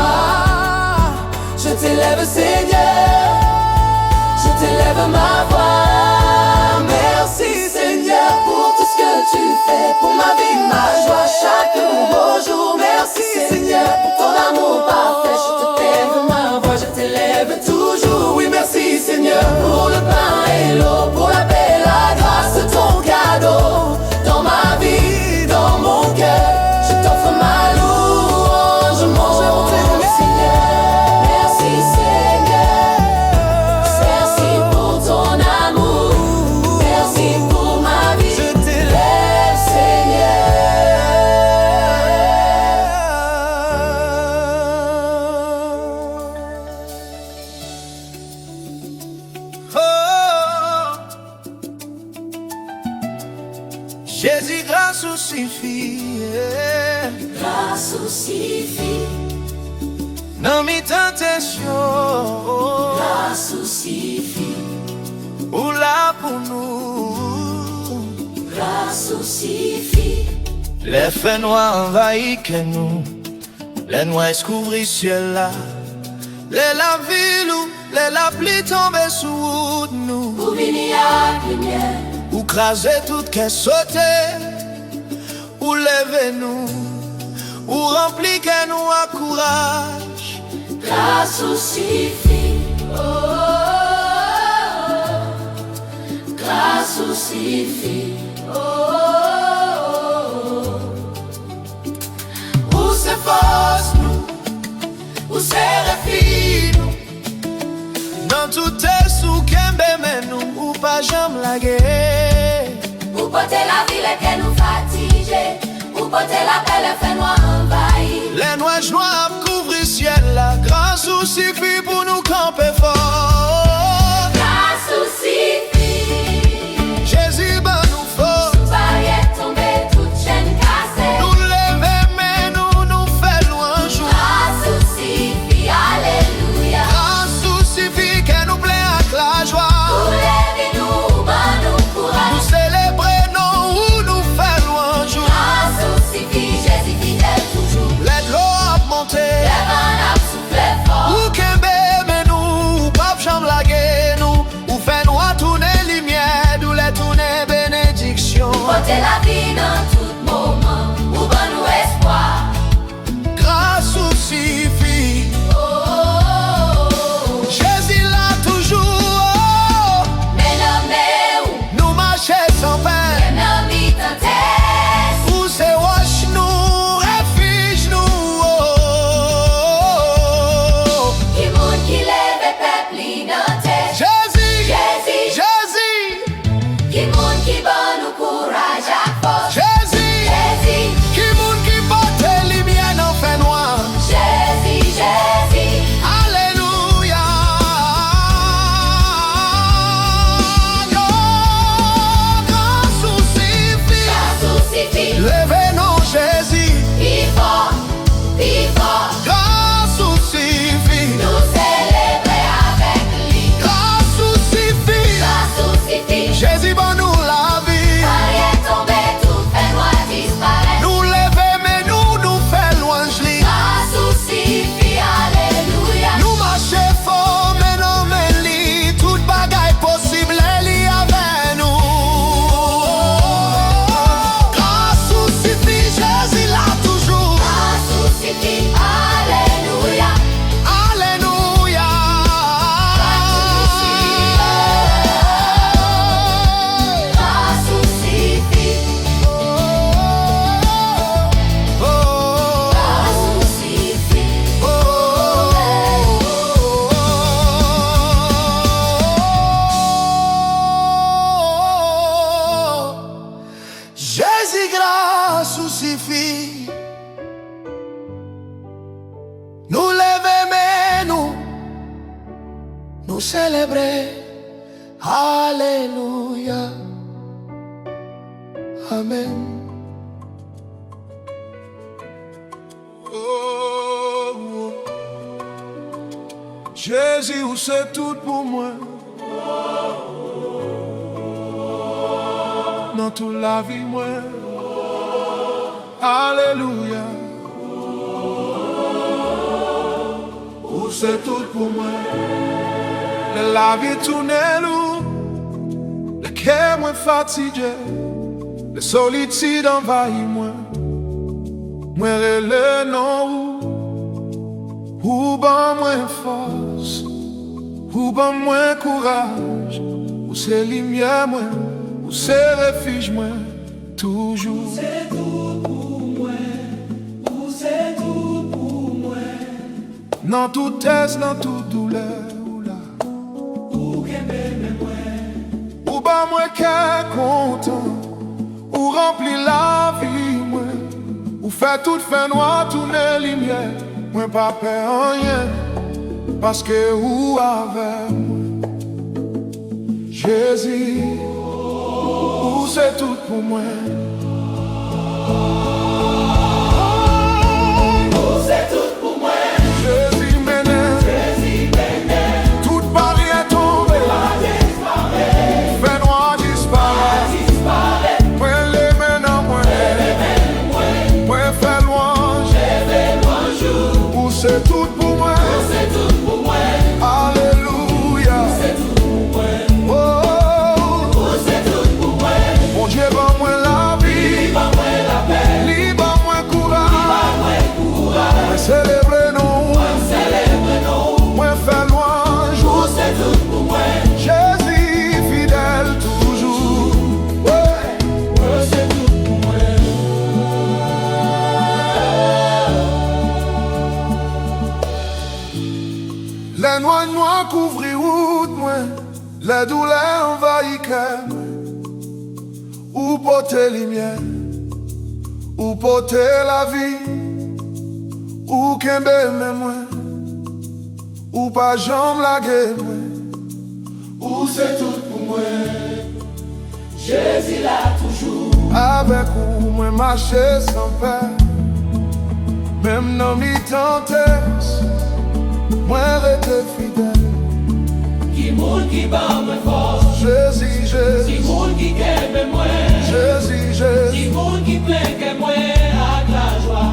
Je t'élève, Seigneur, je t'élève ma voix. Merci Seigneur pour tout ce que tu fais, pour ma vie, ma joie, chaque beau jour. Merci Seigneur pour ton amour parfait. Je t'élève ma voix, je t'élève toujours. Oui, merci Seigneur pour le pain et l'eau, pour la paix, la grâce, ton cadeau. Dans ma vie, dans mon cœur, je t'offre ma louange, mon Seigneur. Merci Seigneur, merci pour ton amour. Merci pour ma vie, je t'élève Seigneur. Oh, Jésus, grâce ou suffit, Grâce ou suffit, dans mes tentations, grâce ou suffit, ou là pour nous. grâce ou suffit. Les faits noirs envahissent que nous, les noirs couvrent ciel là, les la ville où les la pluie tombent sous nous, Pour venir à lumière, ou craser tout qu'est sauté, ou lever nous, ou remplir que nous à courage. grâce ou suffit. Oh, oh, oh. Grâce ou suffit. Oh, oh, oh. Où s'efforce nous, où c'est refit nous, dans tout est sous qu'embe mais nous, ou pas jamais la guerre. Ou porter la ville que nous fatiguer, ou porter la paix, le fait noir envahi. Les nuages noirs couvrent ciel là, grâce ou suffit pour nous camper fort. Grâce ou suffit. Jésus ben nous faut, Toute barrière tombée, toute chaîne cassée. nous lever mais nous fait louange. Grâce ou suffit, alléluia. Grâce ou suffit que nous plaît avec la joie. Pour les vies nous, ben nous Nous courage. célébrer non ou nous fait louange. Grâce ou suffit, Jésus fidèle toujours. Let l'eau a monté, Les vents a soufflé fort. ou qu'embe mais nous, ou pas jamais la guerre nous, ou fait noir tourner lumière, d'où les tourner bénédiction. Porter la vie dans tout moment, ou ben nous espoir. Grâce ou suffit, Oh, oh, oh, oh. Jésus là toujours. Mais non, mais où? Nous marcher sans peine, Mais non, mi tentesse. où c'est wash nous, refuge nous. Qui monde qui lève peuple inanté. Jésus, Jésus, Jésus, qui monde qui donne nous courage à force. Jésus, Jésus, qui monde qui porte lumière dans fait noir. Jésus, Jésus, Alléluia. Yo, grâce ou suffit, grâce ou suffit. levez-nous Jésus. Vivant, vivant, Grâce ou suffit, nous célébrer avec lui. grâce ou suffit, Grâce ou suffit. Jésus bon nous la vie. Barrière tombée, tout fait noir disparaît. Nous lever mais nous fait louange li. Grâce ou suffit, alléluia. Nous marcher fort mais non mais li. Toute bagaille possible elle y avec nous. Grâce ou suffit, Jésus là toujours. Grâce ou suffit, alléluia. Alléluia. pour célébrer. Alléluia. Amen. Oh, Jésus, c'est tout pour moi. Dans toute la vie, moi. Alléluia. C'est tout pour moi. La vie tourne lourd, le cœur moins fatigué, la solitude envahit moi. Moi le nom ou ban moins force, ou ban moins courage, ou c'est lumière moi, ou c'est refuge moi, toujours. C'est tout pour moi, ou c'est tout pour moi. Dans tout test, dans toute douleur, ou qu'aimer moi, ou ban moi qu'est content, ou remplir la vie moi, ou fait toute fin noire, tourner lumière, moi pas peur rien, parce que ou avec moi, Jésus, ou c'est tout pour moi. C'est tout pour moi. c'est tout pour moi. Alléluia. C'est tout pour moi. Oh, c'est tout pour moi. Mon Dieu, ban moi la vie, Libre moi la paix, libre moi courage, moi courage. moi célébrer nous, Célèbre nous, moi faire louange. c'est tout pour moi. Jésus fidèle toujours. Ouais. C'est tout pour moi. Les noirs couvrir route moi, les douleurs envahissent cœur moi. Ou porter lumière, ou porter la vie, ou kembe moi, ou pas jambe laguer moi, ou c'est tout pour moi. Jésus là toujours. Avec ou moi marcher sans peur, même dans mes tentesse, moi rester fidèle. Qui monde qui bat moi force. Jésus, Qui Jésus, monde qui aime moi. Jésus, Jésus, Qui monde qui plaît que moi avec la joie.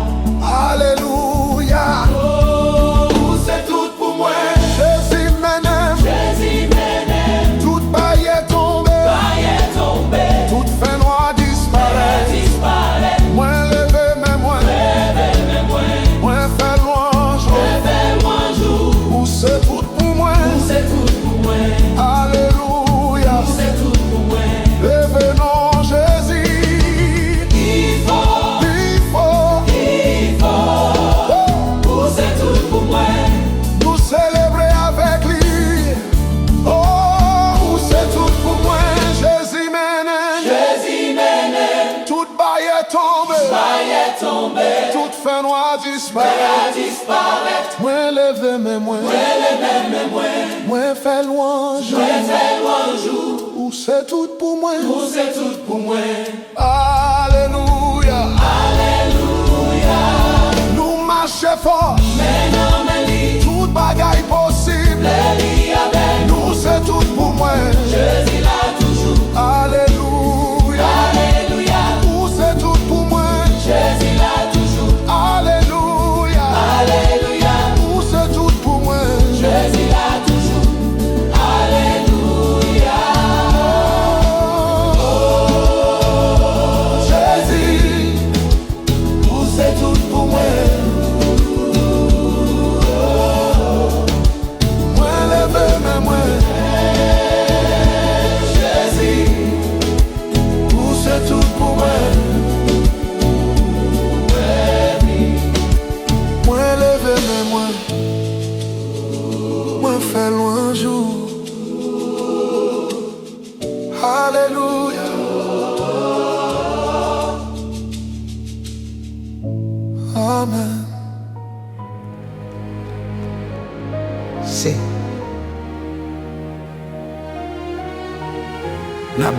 Alléluia. Oh, c'est tout pour moi. Jésus m'aime, Jésus m'aime. toute paille est tombée, Paille tombé. toute fin noire disparaît. Disparaît. Moi levé, mais moi, Même moi. moi fait louange. Fais moi jour. Ou c'est tout pour moi. C'est tout pour moi. Alléluia. C'est tout pour moi. Revenons Jésus. Il faut. Il faut Il faut. Oh, c'est tout pour moi. nous célébrer avec lui. Oh, c'est tout pour moi. Jésus m'aime. Jésus m'aime. Toute baille est tombée, Paille tombé. toute fin noire disparaît. Disparaît. Moi levé, mais moi, Même moi. moi fait louange. Fais moi jour. Ou c'est tout pour moi. C'est tout pour moi. Alléluia. Alléluia. Nous marchons fort, Maintenant, mais lui, toute bagaille possible. lui avec Nous c'est tout pour moi. Jésus là toujours. Alléluia. Alléluia. Ou c'est tout pour moi. Jésus là toujours. Alléluia. Alléluia. Ou c'est tout pour moi. Jésus là toujours. Alléluia. Jésus, Tout c'est tout pour moi.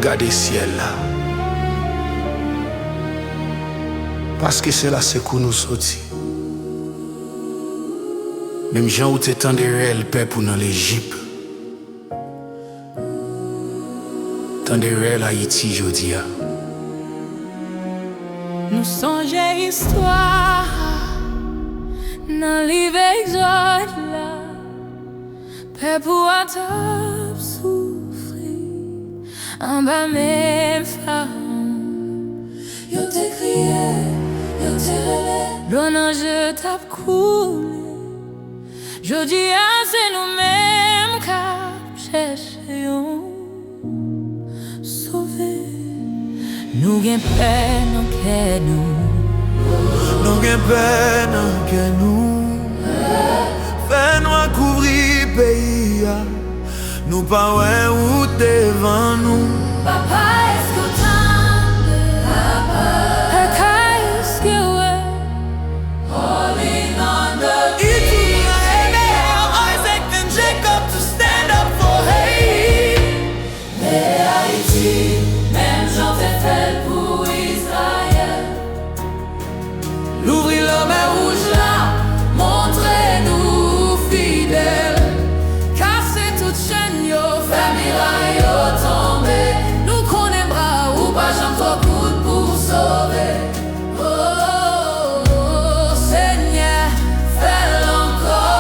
regarder ciel là. Parce que c'est là c'est qu'on nous sortit. Même gens où t'es de réel paix pour dans l'Égypte. Tant de réel Haïti jodia. Nous songeons histoire dans livre exode là. Paix pour attendre souffrir en bas même femme. Yo te crié, yo te relé, l'on je tape coulé. Jodi c'est nous-mêmes qui cherchons sauver. Nous gain peine en que Nous gain peine en que nous. Fais-nous couvrir pays. Nous pas ouais où devant nous. Papa, est-ce que t'aimes? Papa, est-ce que ouais? Holding on the Isaac and Jacob to stand up for Haiti. mais Haïti, même j'en fais fait pour Israël. L'ouvrir la mer rouge Là, montrez-nous fidèles. Cassez toute chaîne, yo, famille, yo, tombé. Nous connaissons bras ou pas, j'en trop coup pour sauver. Oh, oh, oh, Seigneur, fais-le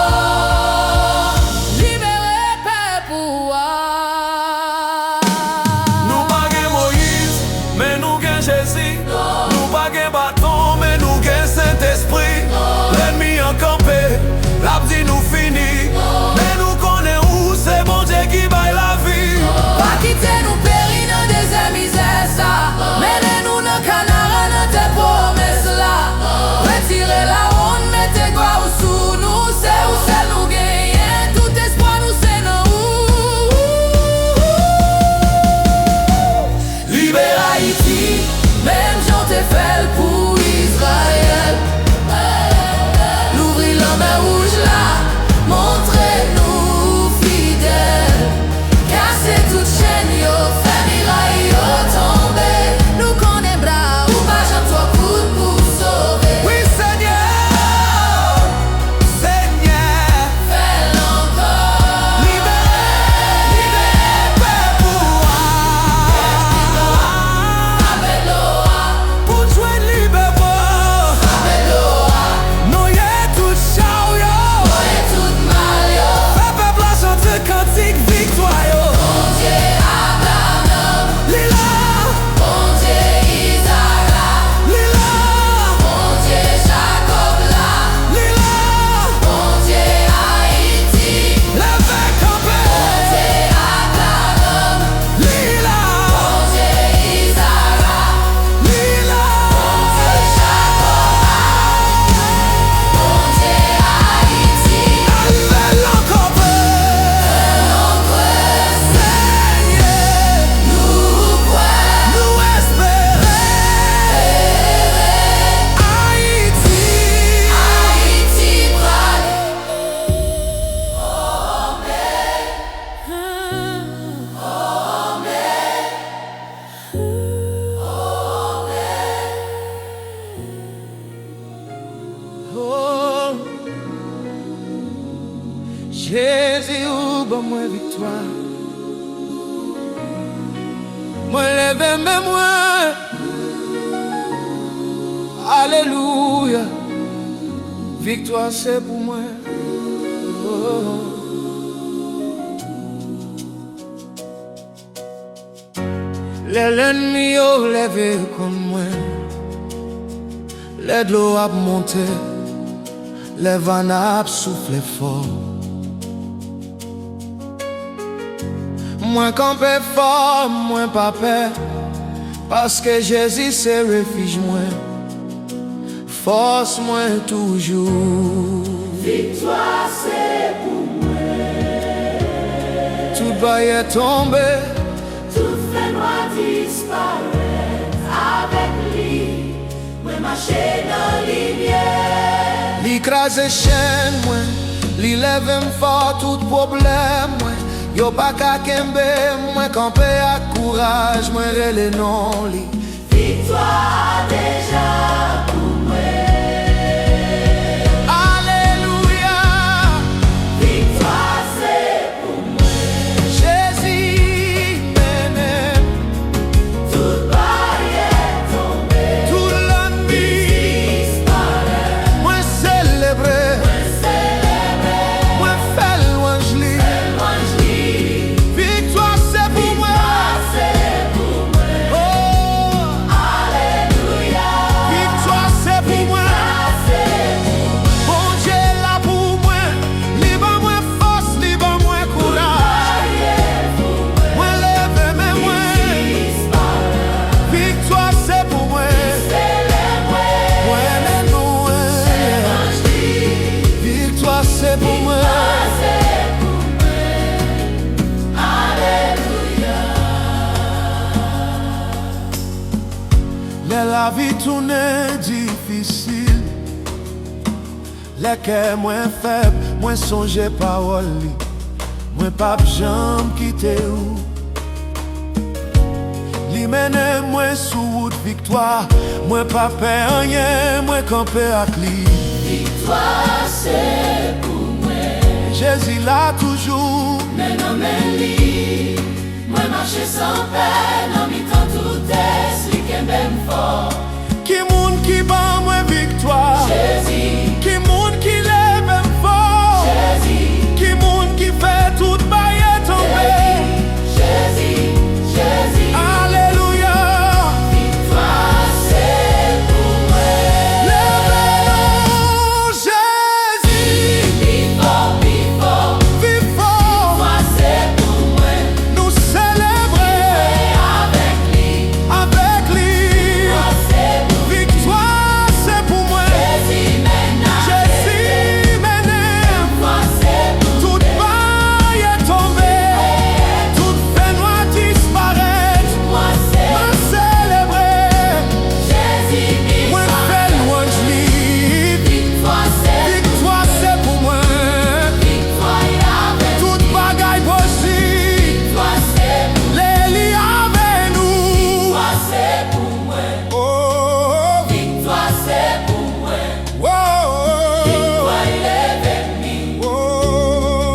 encore. Libérez paix pour moi. Nous pas gain Moïse, mais nous gain Jésus. Nous pas gain bâton, mais nous gain Saint-Esprit. L'ennemi en campé, la dit nous fini. Mais nous connaissons où c'est bon Dieu qui baille la vie. Pas quitter nous périr dans des misères ça. Menez-nous dans canard dans tes promesses là. Retirez la honte, mettez quoi ou sous nous. C'est où c'est nous gagner. Tout espoir nous c'est nous. Libère Haïti, même j'en t'ai fait pour Israël. L'ouvrir la mer rouge là, montrez-nous fidèles. Cassez toute chaîne, yo, famille, yo, tombé. Nous connaissons bras, ou pas j'en toi pour sauver. Oui Seigneur, Seigneur, Fais-le encore. libère paix pour moi. Avec l'eau, Pour joindre libère moi. avec l'eau, Nous y est tout chao yo. et toute mal, yo. Fais peuple à chanter cantique victoire yo. Bon Dieu, Abraham, Lila, bon Dieu, Isaac, Lila, bon Dieu, Jacob là, Lila, bon Dieu, Haïti, l'évêque campé. bon Dieu, Abraham, Lila, bon Dieu, Isaac, Lila, bon Dieu, Jacob, bon Dieu, Haïti, Alvel encore peu. Seigneur, nous croyons, nous espérer. Haïti, Haïti, brave. oh. Jésus, ou bon moi victoire. Moi lève mes moi. Alléluia. Victoire c'est pour moi. Oh. L'ennemi a levé contre moi. Les de l'eau a monté. Les vannes a soufflé fort. Moi campé fort, moi pas peur. Parce que Jésus c'est refuge moi. Force moi toujours. Victoire c'est pour Tout va y tomber. tout fait noir disparaître avec lui. Moi marcher dans lumière. L'écraser chaîne moi. Li lève fort tout problème moi. Yo pa ka kembe, mwen kampe ak courage, mwen rele non li. Victoire déjà pour moi. Alléluia. Victoire c'est pour moi. Jésus m'aime. Toute barrière tombée. Tout l'ennemi Disparaît. mwen célébrer. Mwen fè louange li. Victoire c'est pour moi. Oh, Alléluia. victoire c'est pour moi. Bon Dieu là pour moi. Li ban mwen force, li ban mwen courage. Mwen leve men mwen. Victoire c'est pour moi. Mwen men mwen. Victoire c'est pour moi. La vie tourne difficile. Les cœurs moins faibles, moins songer parole li. Moins pas jambe quitter ou. Li mène moins sous route victoire. Moins pas peur rien, moins camper avec li. Victoire c'est pour moi. Jésus là toujours. Mais non mais lui, moi marcher sans peine, en mi-temps tout est, celui qui m'aime fort. Qui moun qui bat moins victoire. Jésus, Qui moun qui lève fort. Jésus, Qui moun qui fait toute barrière tomber. Jésus, Jésus. Alléluia. Victoire c'est pour moi. Lève-nous, Jésus. Vive fort, vive fort. Vive fort. Victoire c'est pour moi. Nous célébrer Et avec lui, avec lui. victoire c'est pour Victoire c'est pour moi. Jésus maintenant. Jésus m'aime. Victoire c'est pour Toute barrière tombée. Toute peine noire disparaître. moi c'est Moi célébrer. Jésus, Moi victoire. faire louange li. Victoire c'est Victoire c'est pour moi. victoire et avec Toute bagaille possible. victoire c'est pour Les lits avec nous. victoire c'est pour moi. Oh, Victoire c'est pour moi. oh, oh, Victoire il est venu. oh.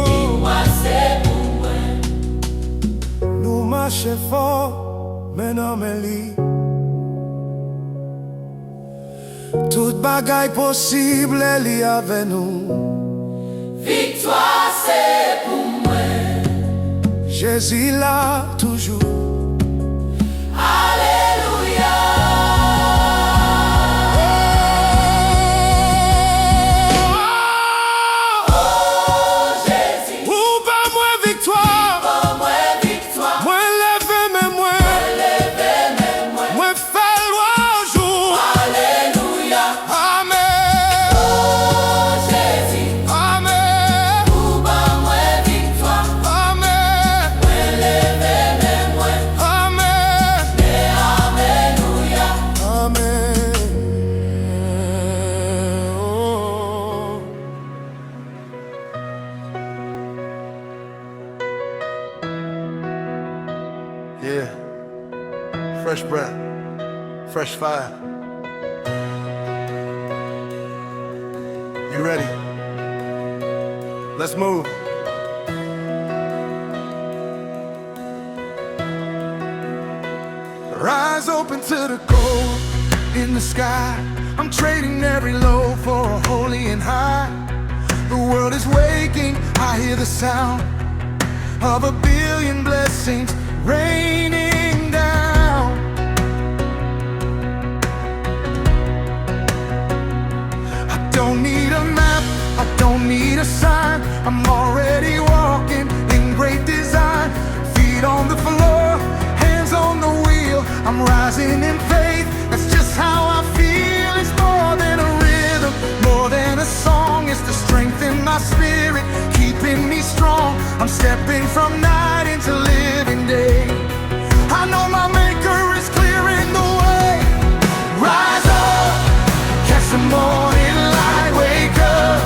Victoire c'est pour moi. Nous marchons fort, mais non mais li. Toute bagaille possible, elle y avec nous. Victoire c'est pour moi. Jésus là toujours. Alléluia. Oh Jésus, Ou pas moins victoire. pour moi victoire. Moins levé, mais moins. Levé même moi. Moins fait loi au jour. Alléluia. Amen. Oh Jésus, Amen. pour moi victoire. Amen. Moi levé même moi. Amen. Et alléluia. Amen. Oh. Yeah. Fresh breath. Fresh fire. You ready? Let's move. Rise open to the gold in the sky. I'm trading every low for a holy and high. The world is waking, I hear the sound of a billion blessings raining down. I don't need a map, I don't need a sign. I'm already walking in great design. Feet on the floor, hands on the wheel. I'm rising in faith, that's just how I feel. It's more than a rhythm, more than a song. It's the strength in my spirit, keeping me strong. I'm stepping from night into living day. I know my maker is clearing the way. Rise up, catch the morning light, wake up.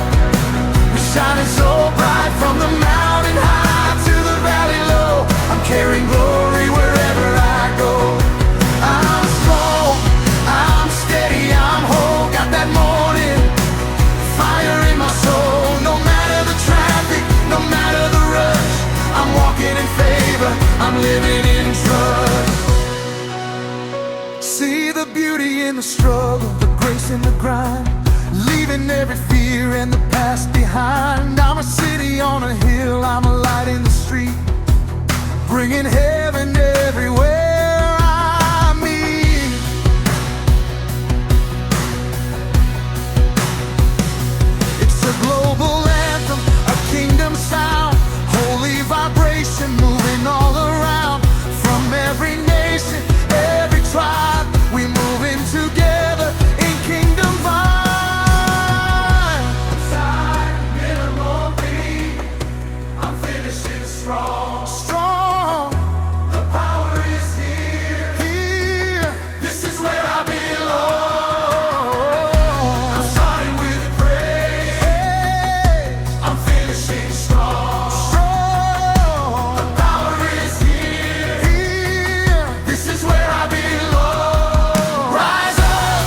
We're shining so bright from the mountain high to the valley See the beauty in the struggle, the grace in the grind, leaving every fear and the past behind. I'm a city on a hill, I'm a light in the street, bringing heaven everywhere I meet. It's a global anthem, a kingdom sound, holy vibration moving all around. From every nation, every tribe, we moving together in kingdom vibe. Inside minimal beat, I'm finishing strong. Strong. The power is here. Here. This is where I belong. I'm starting with praise. Hey. I'm finishing strong. Strong. The power is here. Here. This is where I belong. Rise up,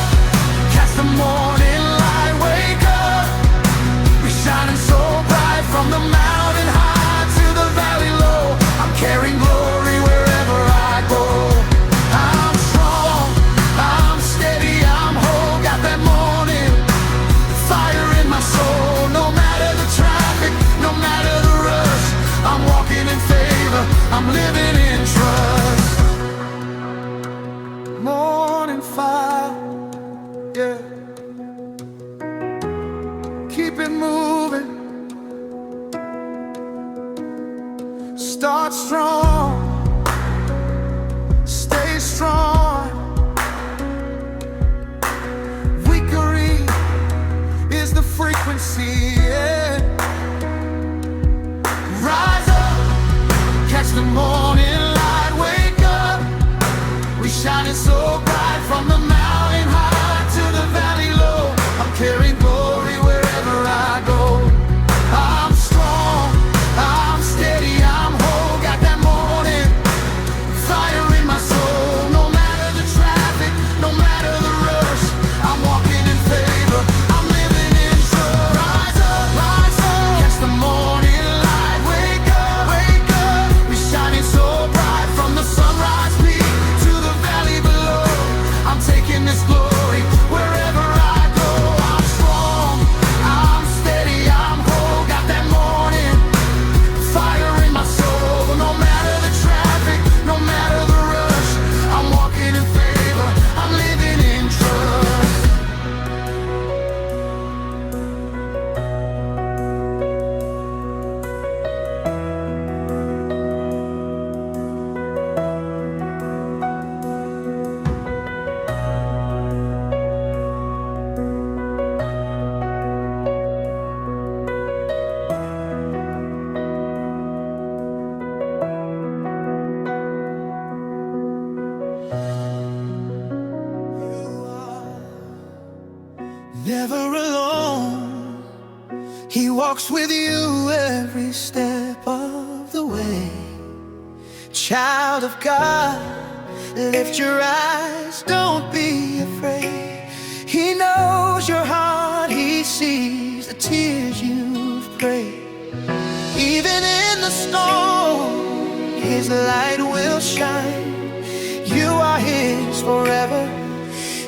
catch the morning light, wake up. We're shining so bright from the mountain high to the valley low. I'm carrying glory wherever I go. I'm strong, I'm steady, I'm whole. Got that morning fire in my soul. No matter the traffic, no matter the rush, I'm walking in favor, I'm living in trust. Morning fire, yeah. Keep it moving. Start strong, stay strong. Victory is the frequency, yeah. Rise up, catch the morning light, wake up. We shining so bright from the mountain high to the valley low. I'm carrying glory wherever I go. I'm strong, I'm steady, I'm whole. Got that morning fire in my soul. No matter the traffic, no matter the rush, I'm walking in favor, I'm living in trust. Rise up, catch the morning light, wake up, wake up. We're shining so bright from the sunrise peak to the valley below. I'm taking this glory wherever I go. I'm strong, I'm steady, I'm whole. Got that morning fire in my soul. No matter the traffic, no matter the rush, I'm walking in favor, I'm living in trust. Never alone, He walks with you every step of the way. Child of God, lift your eyes, don't be afraid. He knows your heart, He sees the tears you've prayed. Even in the storm, His light will shine. You are His forever,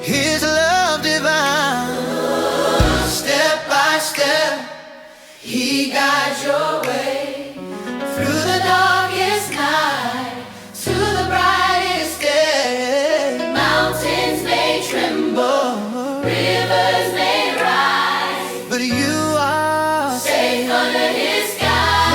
His love divine. Step by step, He guides your way through the darkest night to the brightest day. Mountains may tremble, rivers may rise, but you are safe under His sky.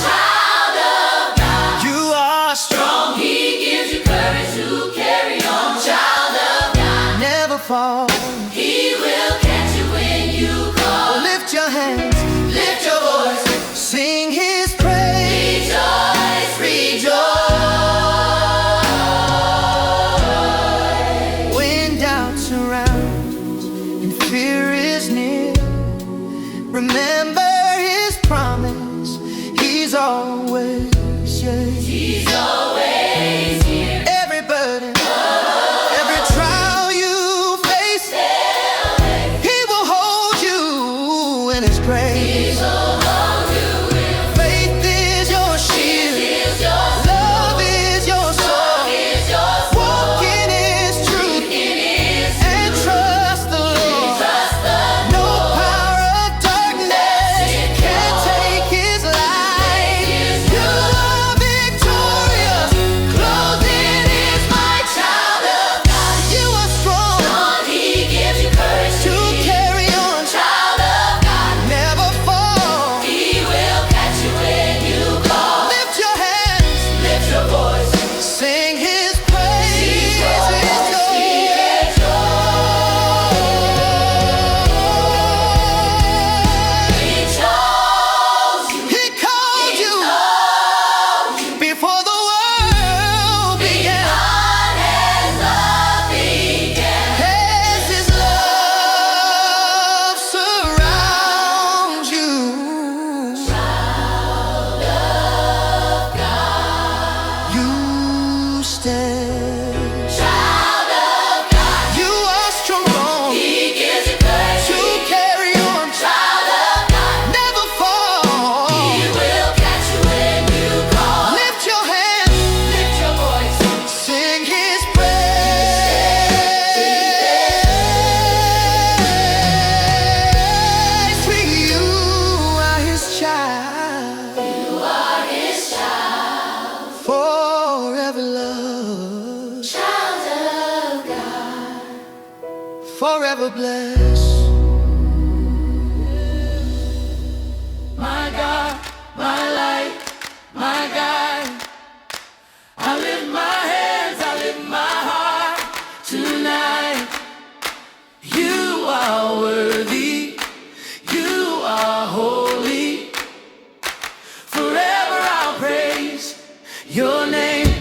Child of God, you are strong. He gives you courage to carry on. Child of God, never fall. He will catch you when you call. Lift your hands, lift your voice, sing His praise. Rejoice, rejoice. When doubt surrounds and fear is near, remember His promise. He's always, yeah. He's always here. Every burden, every trial you face, forever bless. My God, my light, my guide. I lift my hands, I lift my heart tonight. You are worthy, you are holy. Forever I'll praise your name.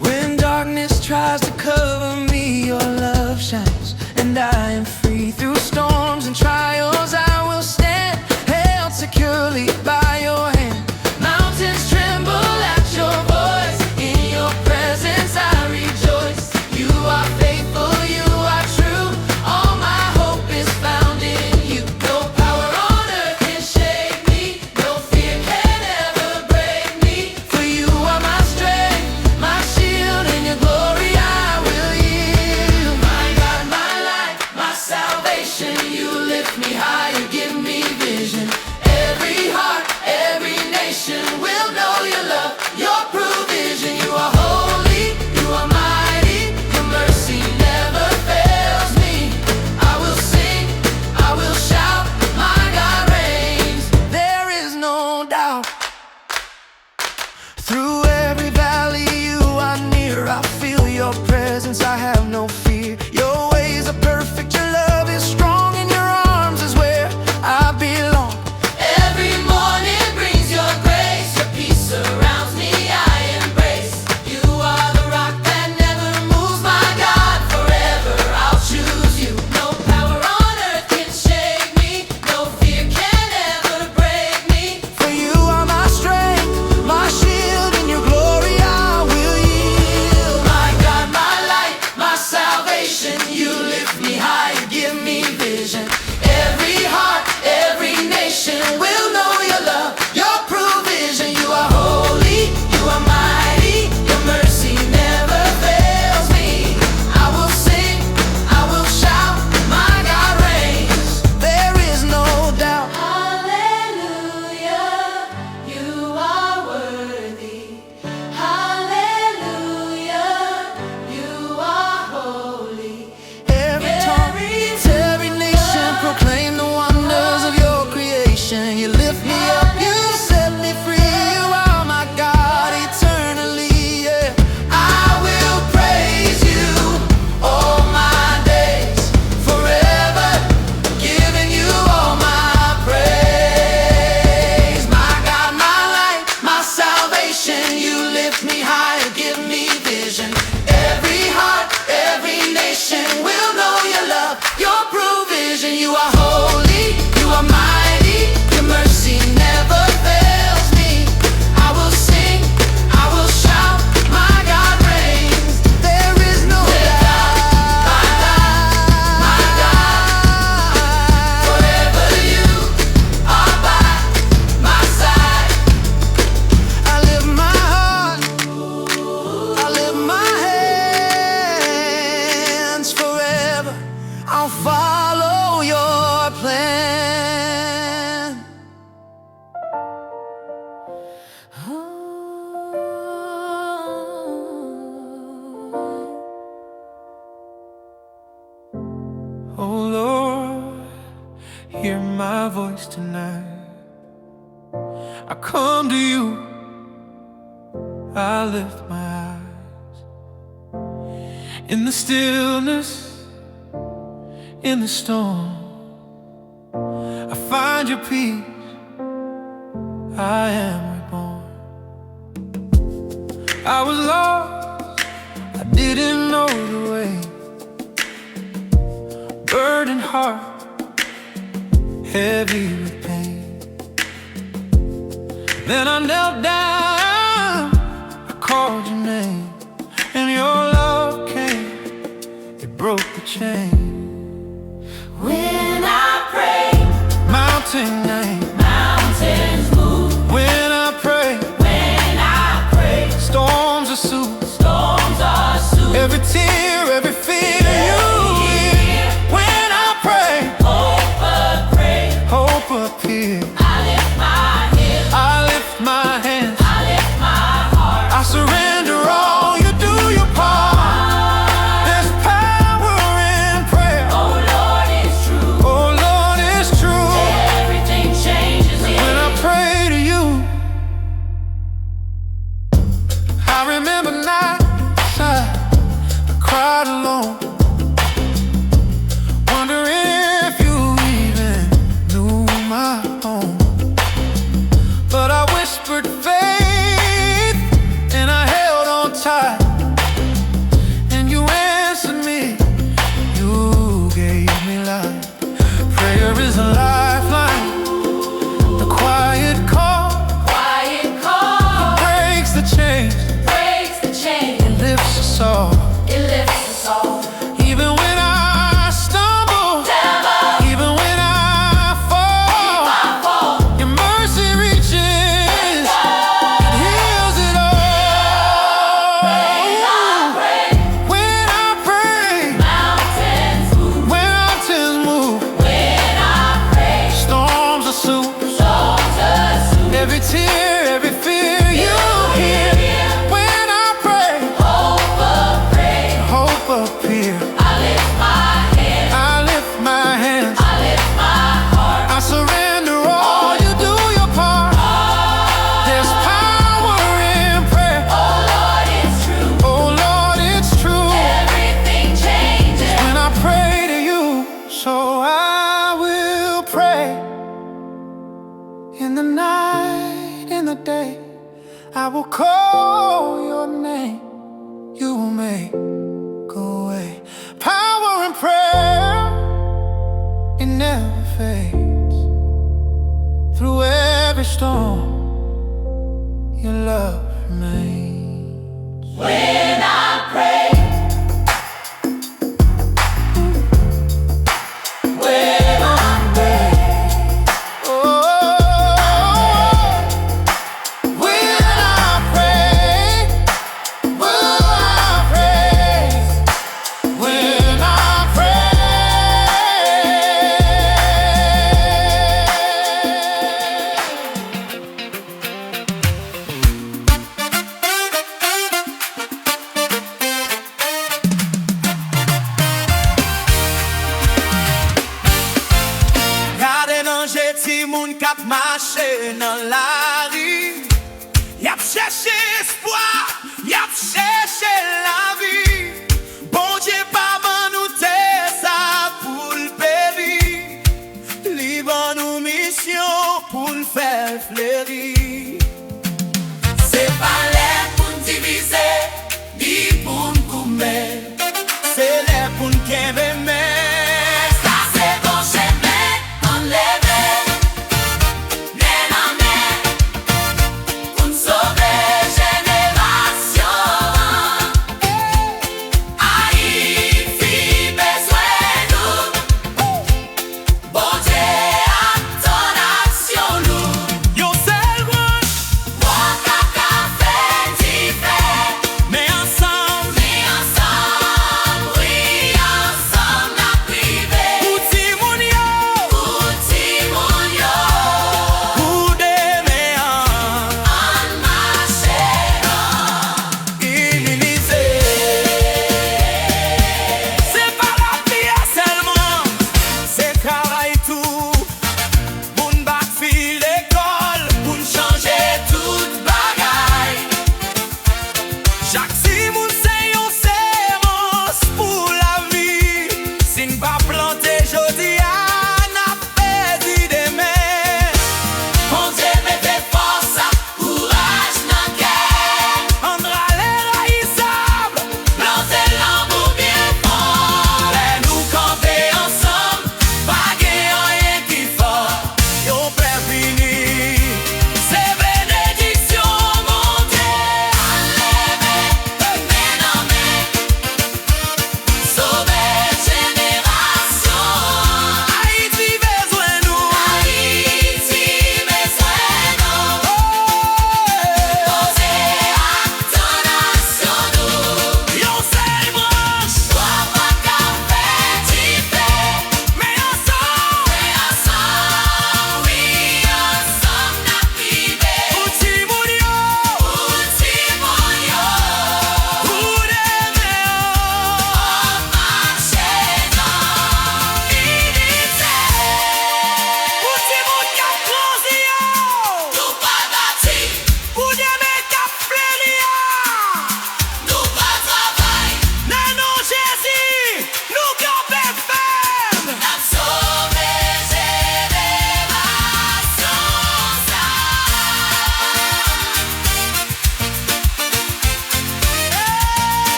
When darkness tries to cover me, your love shines, and I am free. Through storms and trials I will stand, held securely by your hand. Mountains tremble at your voice, in your presence I rejoice. You are faithful, you are true, all my hope is found in you. No power on earth can shake me, no fear can ever break me. For you are my strength, my shield, in your glory I will yield. My God, my light, my salvation, you lift me high, you give me vision. Every heart, every nation will know your love, your provision. You are holy, you are mighty, your mercy never fails me. I will sing, I will shout, my God reigns. There is no doubt. Through every valley you are near, I feel your presence, I have no fear. Your ways are perfect, your love is strong, in your arms is where I belong. Every morning brings your grace, your peace surrounds me, I embrace. You are the rock that never moves, my God, forever I'll choose you. No power on earth can shake me, no fear can ever break me. For you are my strength, my shield, in your glory I will yield. My God, my light, my salvation, you lift me high, you give me vision. Every heart, every nation will know your love, your provision. You are holy, you are mighty, your mercy never fails me. I will sing, I will shout, my God reigns. There is no doubt. Hallelujah, you are worthy. Hallelujah, you are holy. Every tongue, every nation proclaim the wonders of your creation. You lift me up, you set me free. You are my God eternally. Yeah. I will praise you all my days, forever giving you all my praise. My God, my light, my salvation, you lift me high, you give me vision. Every heart, every nation will know your love, your provision. You are holy, you are mighty, your mercy never fails me. I will sing, I will shout, my God reigns. There is no doubt. My God, forever you are by my side. I lift my heart, I lift my hands, forever I'll follow your plan. Oh Lord, hear my voice tonight. I come to you, I lift my eyes. In the stillness, in the storm, I find your peace, I am reborn. I was lost, I didn't know the way, burdened heart, heavy with pain. Then I knelt down, I called your name, and your love came, it broke the chain. When I pray, Mountains move. When I pray, storms are soothed. Every tear, every fear you hear. When I pray, hope appears. I lift my head, I lift my hands, I lift my heart. I surrender all. You do your part. There's power it lifts us all. Even when I stumble, even when I fall, your mercy reaches, it heals it all. When I pray, Mountains move. mountains move, When I pray, storms are soothed. storms are soothed. Every tear, every fear you hear. When I pray, Hope appraise. hope appear. I lift my hands. I lift my hands, I lift my heart. I surrender all. You do your part. There's power in prayer. Oh Lord, it's true. Oh Lord, it's true. Everything changes. When I pray to you, so I will pray. In the night, in the day, I will call your name. You will make a way. Power in prayer, it never fades. Through every storm, your love remains. When I pray, When I pray, oh, when I pray, when I pray, when I pray. Gade nan jeti moun kap mache nan la